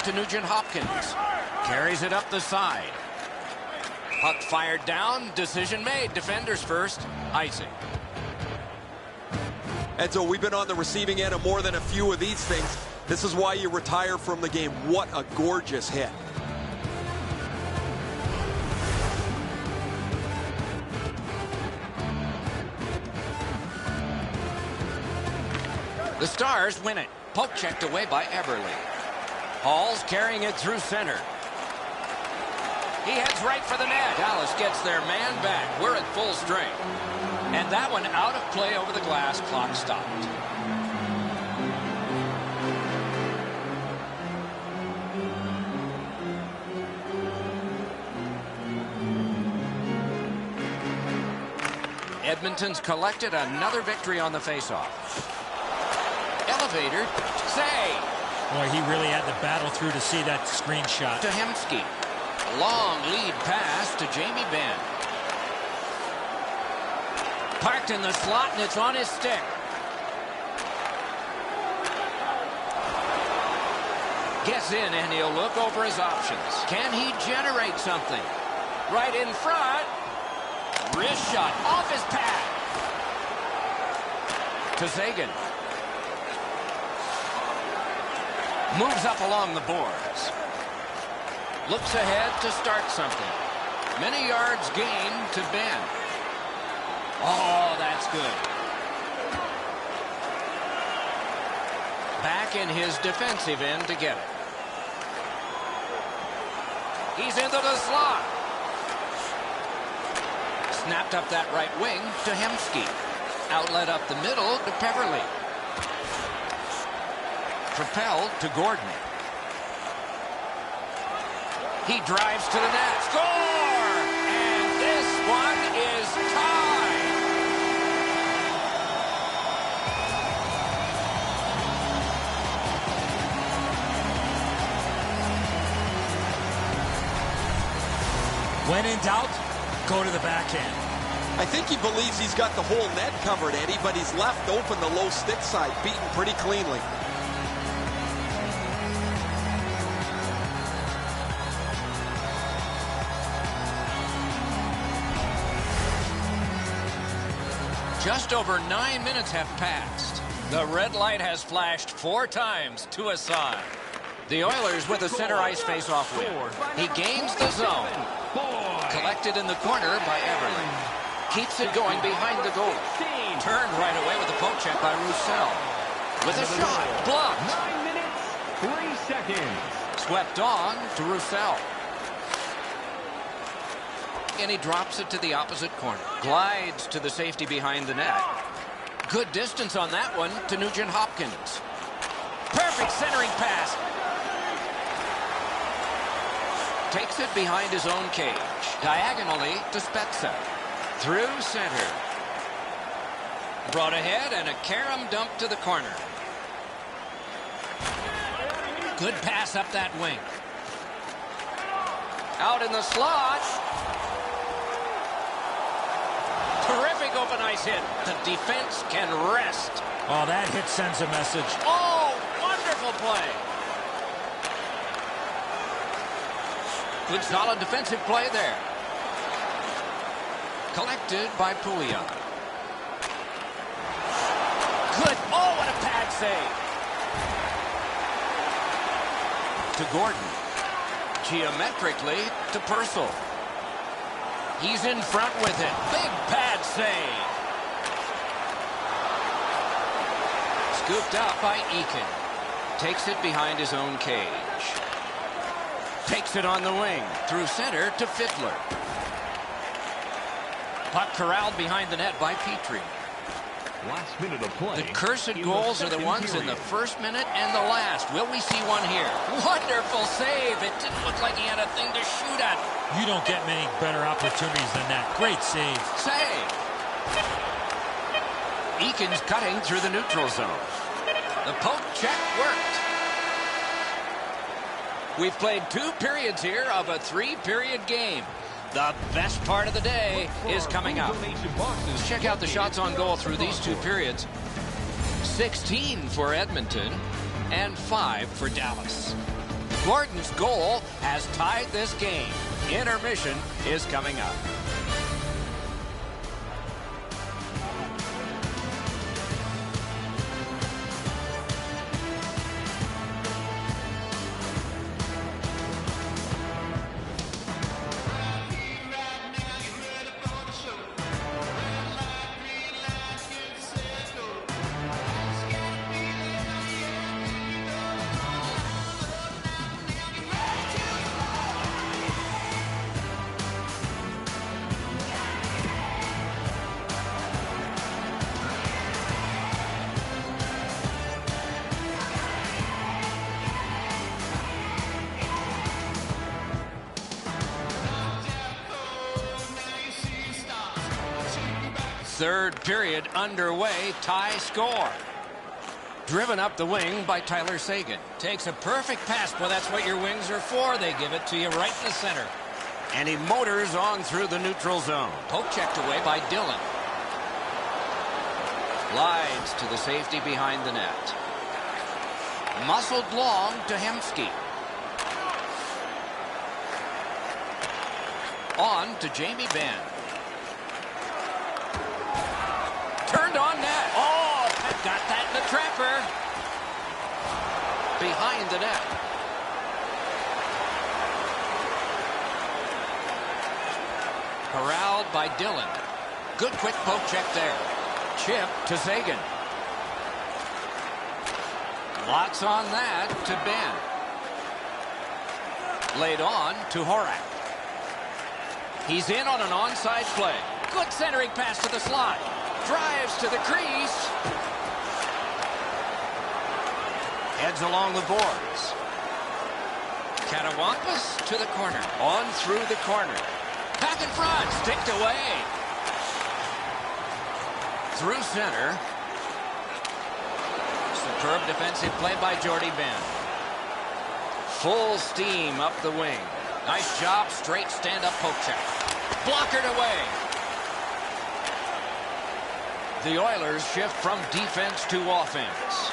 To Nugent-Hopkins. Carries it up the side. Puck fired down. Decision made. Defenders first. Icing. And so we've been on the receiving end of more than a few of these things. This is why you retire from the game. What a gorgeous hit. The Stars win it. Poke checked away by Eberle. Hall's carrying it through center. He heads right for the net. Dallas gets their man back. We're at full strength. And that one out of play over the glass. Clock stopped. Edmonton's collected another victory on the faceoff. Elevator, save. Boy, he really had to battle through to see that screenshot. To Hemsky. Long lead pass to Jamie Benn. Parked in the slot, and it's on his stick. Gets in, and he'll look over his options. Can he generate something? Right in front. Wrist shot off his pad. To Sagan. Moves up along the boards. Looks ahead to start something. Many yards gained to Ben. Oh, that's good. Back in his defensive end to get it. He's into the slot. Snapped up that right wing to Hemsky. Outlet up the middle to Peverly. Propelled to Gordon. He drives to the net. Score! And this one is tied. When in doubt, go to the backhand. I think he believes he's got the whole net covered, Eddie, but he's left open the low stick side, beaten pretty cleanly. Just over 9 minutes have passed. The red light has flashed 4 times to a side. The Oilers with a center ice face-off win. He gains the zone. Collected in the corner by Everly. Keeps it going behind the goal. Turned right away with a poke check by Roussel. With a shot. Blocked. 9 minutes, 3 seconds. Swept on to Roussel. And he drops it to the opposite corner. Glides to the safety behind the net. Good distance on that one to Nugent Hopkins. Perfect centering pass. Takes it behind his own cage. Diagonally to Spezza. Through center. Brought ahead and a carom dump to the corner. Good pass up that wing. Out in the slot. Terrific open ice hit. The defense can rest. Oh, that hit sends a message. Oh, wonderful play. Good solid defensive play there. Collected by Pouliot. Good. Oh, what a pad save. To Gordon. Geometrically to Purcell. He's in front with it. Big pad save. Scooped out by Eakin. Takes it behind his own cage. Takes it on the wing. Through center to Fiddler. Puck corralled behind the net by Petrie. Last minute of play. The cursed goals are the ones in the first minute and the last. Will we see one here? Wonderful save. It didn't look like he had a thing to shoot at. You don't get many better opportunities than that. Great save. Save. Eakin's cutting through the neutral zone. The poke check worked. We've played 2 periods here of a 3-period game. The best part of the day is coming up. Let's check out the shots on goal through these 2 periods. 16 for Edmonton and 5 for Dallas. Gordon's goal has tied this game. Intermission is coming up. Third period underway, tie score. Driven up the wing by Tyler Seguin. Takes a perfect pass. Well, that's what your wings are for. They give it to you right in the center. And he motors on through the neutral zone. Poke checked away by Dillon. Glides to the safety behind the net. Muscled long to Hemsky. On to Jamie Benn. Turned on net. Oh, got that in the trapper. Behind the net. Corralled by Dillon. Good quick poke check there. Chip to Sagan. Lots on that to Ben. Laid on to Horak. He's in on an onside play. Good centering pass to the slot. Drives to the crease. Heads along the boards. Katawampus to the corner. On through the corner. Back in front. Sticked away. Through center. Superb defensive play by Jordy Ben. Full steam up the wing. Nice job. Straight stand-up poke check. Blockered away. The Oilers shift from defense to offense.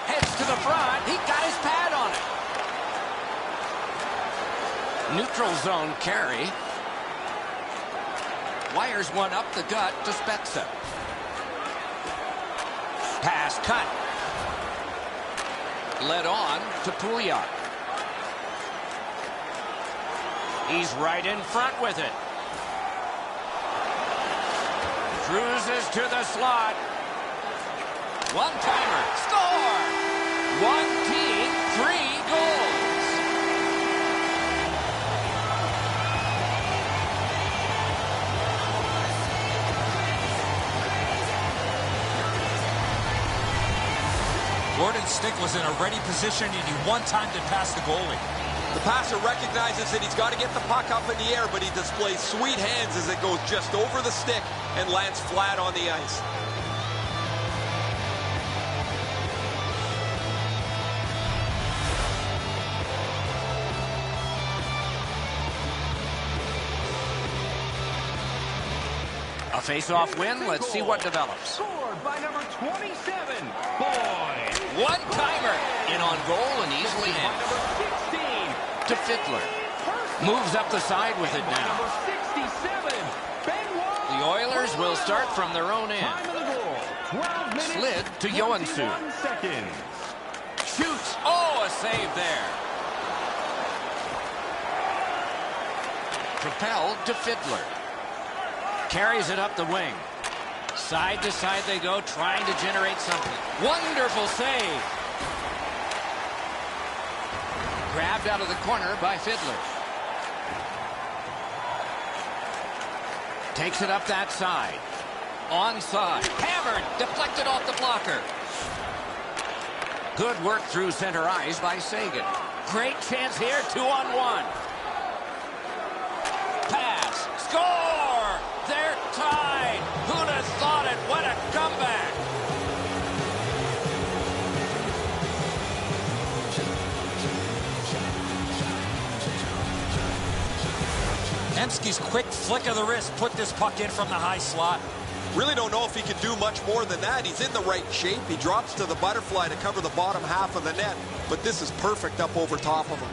Heads to the front. He got his pad on it. Neutral zone carry. Wires one up the gut to Spezza. Pass cut. Led on to Pouliot. He's right in front with it. Cruises to the slot. One-timer. Score! One team, 3 goals. Gordon's stick was in a ready position, and he one-timed it past the goalie. The passer recognizes that he's got to get the puck up in the air, but he displays sweet hands as it goes just over the stick and lands flat on the ice. A face-off win. Let's see what develops. Scored by number 27, Boyd. One-timer. In on goal and easily By in. number 16, To Fiddler. Moves up the side with it by now. number 67, Benoit. The Oilers will start from their own end. Time of the goal, 12 minutes, Slid to Johansson. 21 seconds. Shoots. Oh, a save there. Propelled to Fiddler. Carries it up the wing. Side to side they go, trying to generate something. Wonderful save. Grabbed out of the corner by Fiddler. Takes it up that side. Onside. Hammered. Deflected off the blocker. Good work through center ice by Sagan. Great chance here. 2-on-1. Pass. Score! They're tied. Who'd have thought it? What a comeback. Hemsky's quick flick of the wrist put this puck in from the high slot. Really don't know if he can do much more than that. He's in the right shape. He drops to the butterfly to cover the bottom half of the net, but this is perfect up over top of him.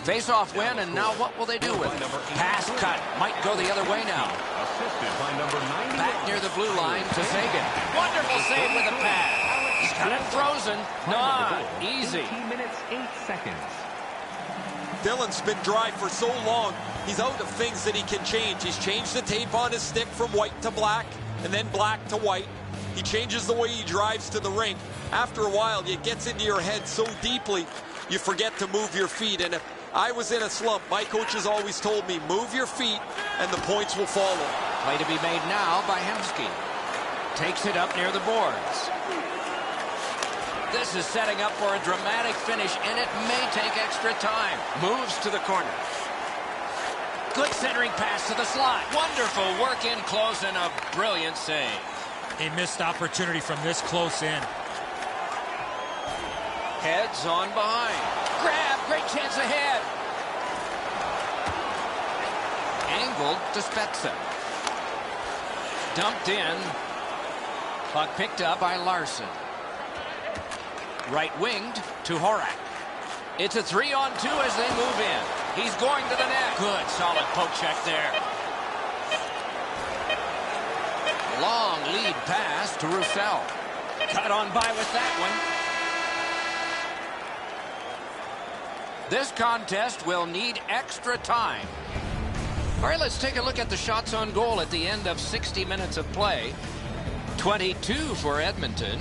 Face-off win, and now what will they do with it? Pass cut. Might go the other way now. Assisted by number 91. Back near the blue line to Sagan. Wonderful save with a pad. He's got it frozen. Not easy. 18 minutes, 8 seconds. Dillon's been dry for so long, he's out of things that he can change. He's changed the tape on his stick from white to black, and then black to white. He changes the way he drives to the rink. After a while, it gets into your head so deeply, you forget to move your feet. And if I was in a slump, my coaches always told me, move your feet, and the points will follow. Play to be made now by Hemsky. Takes it up near the boards. This is setting up for a dramatic finish, and it may take extra time. Moves to the corner. Good centering pass to the slot. Wonderful work in close and a brilliant save. A missed opportunity from this close in. Heads on behind. Grab, great chance ahead. Angled to Spezza. Dumped in. Puck picked up by Larson. Right-winged to Horak. It's a 3-on-2 as they move in. He's going to the net. Good, solid poke check there. Long lead pass to Roussel. Cut on by with that one. This contest will need extra time. All right, let's take a look at the shots on goal at the end of 60 minutes of play. 22 for Edmonton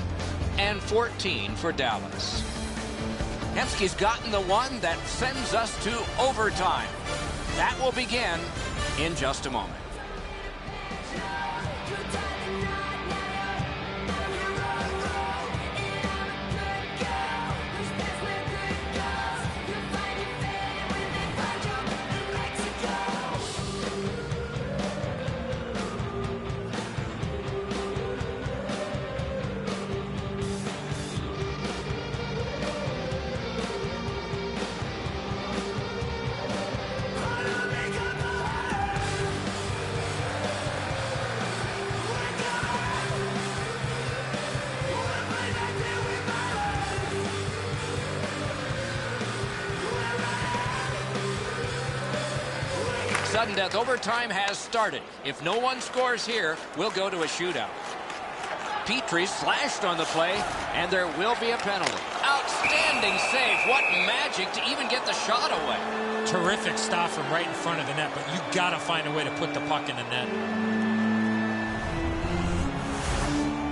and 14 for Dallas. Hemsky's gotten the one that sends us to overtime. That will begin in just a moment. Sudden death overtime has started. If no one scores here, we'll go to a shootout. Petrie slashed on the play, and there will be a penalty. Outstanding save. What magic to even get the shot away. Terrific stop from right in front of the net, but you got to find a way to put the puck in the net.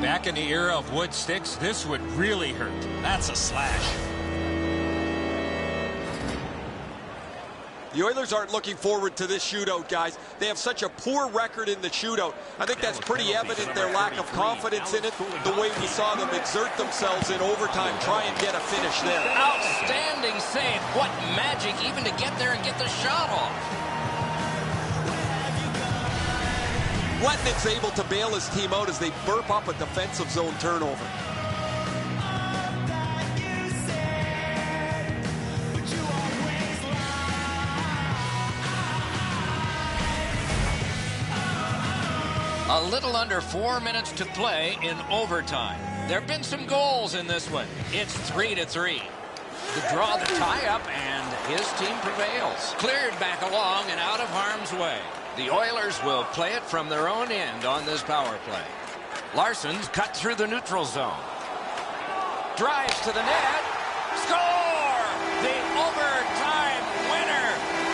Back in the era of wood sticks, this would really hurt. That's a slash. The Oilers aren't looking forward to this shootout, guys. They have such a poor record in the shootout. I think that's pretty evident, their lack of confidence in it, the way we saw them exert themselves in overtime, try and get a finish there. Outstanding save. What magic even to get there and get the shot off. Letnick's able to bail his team out as they burp up a defensive zone turnover. A little under 4 minutes to play in overtime. There have been some goals in this one. It's 3-3. The draw, the tie-up, and his team prevails. Cleared back along and out of harm's way. The Oilers will play it from their own end on this power play. Larson's cut through the neutral zone. Drives to the net. Score! The overtime winner.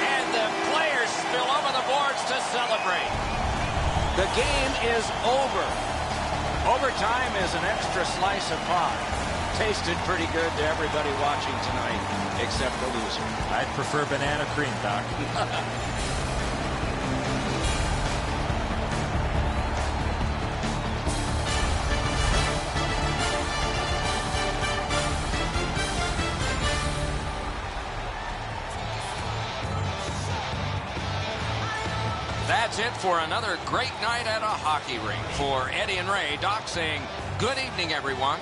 And the players spill over the boards to celebrate. The game is over. Overtime is an extra slice of pie. Tasted pretty good to everybody watching tonight, except the loser. I'd prefer banana cream, Doc. That's it for another great night at a hockey rink. For Eddie and Ray, Doc saying good evening, everyone.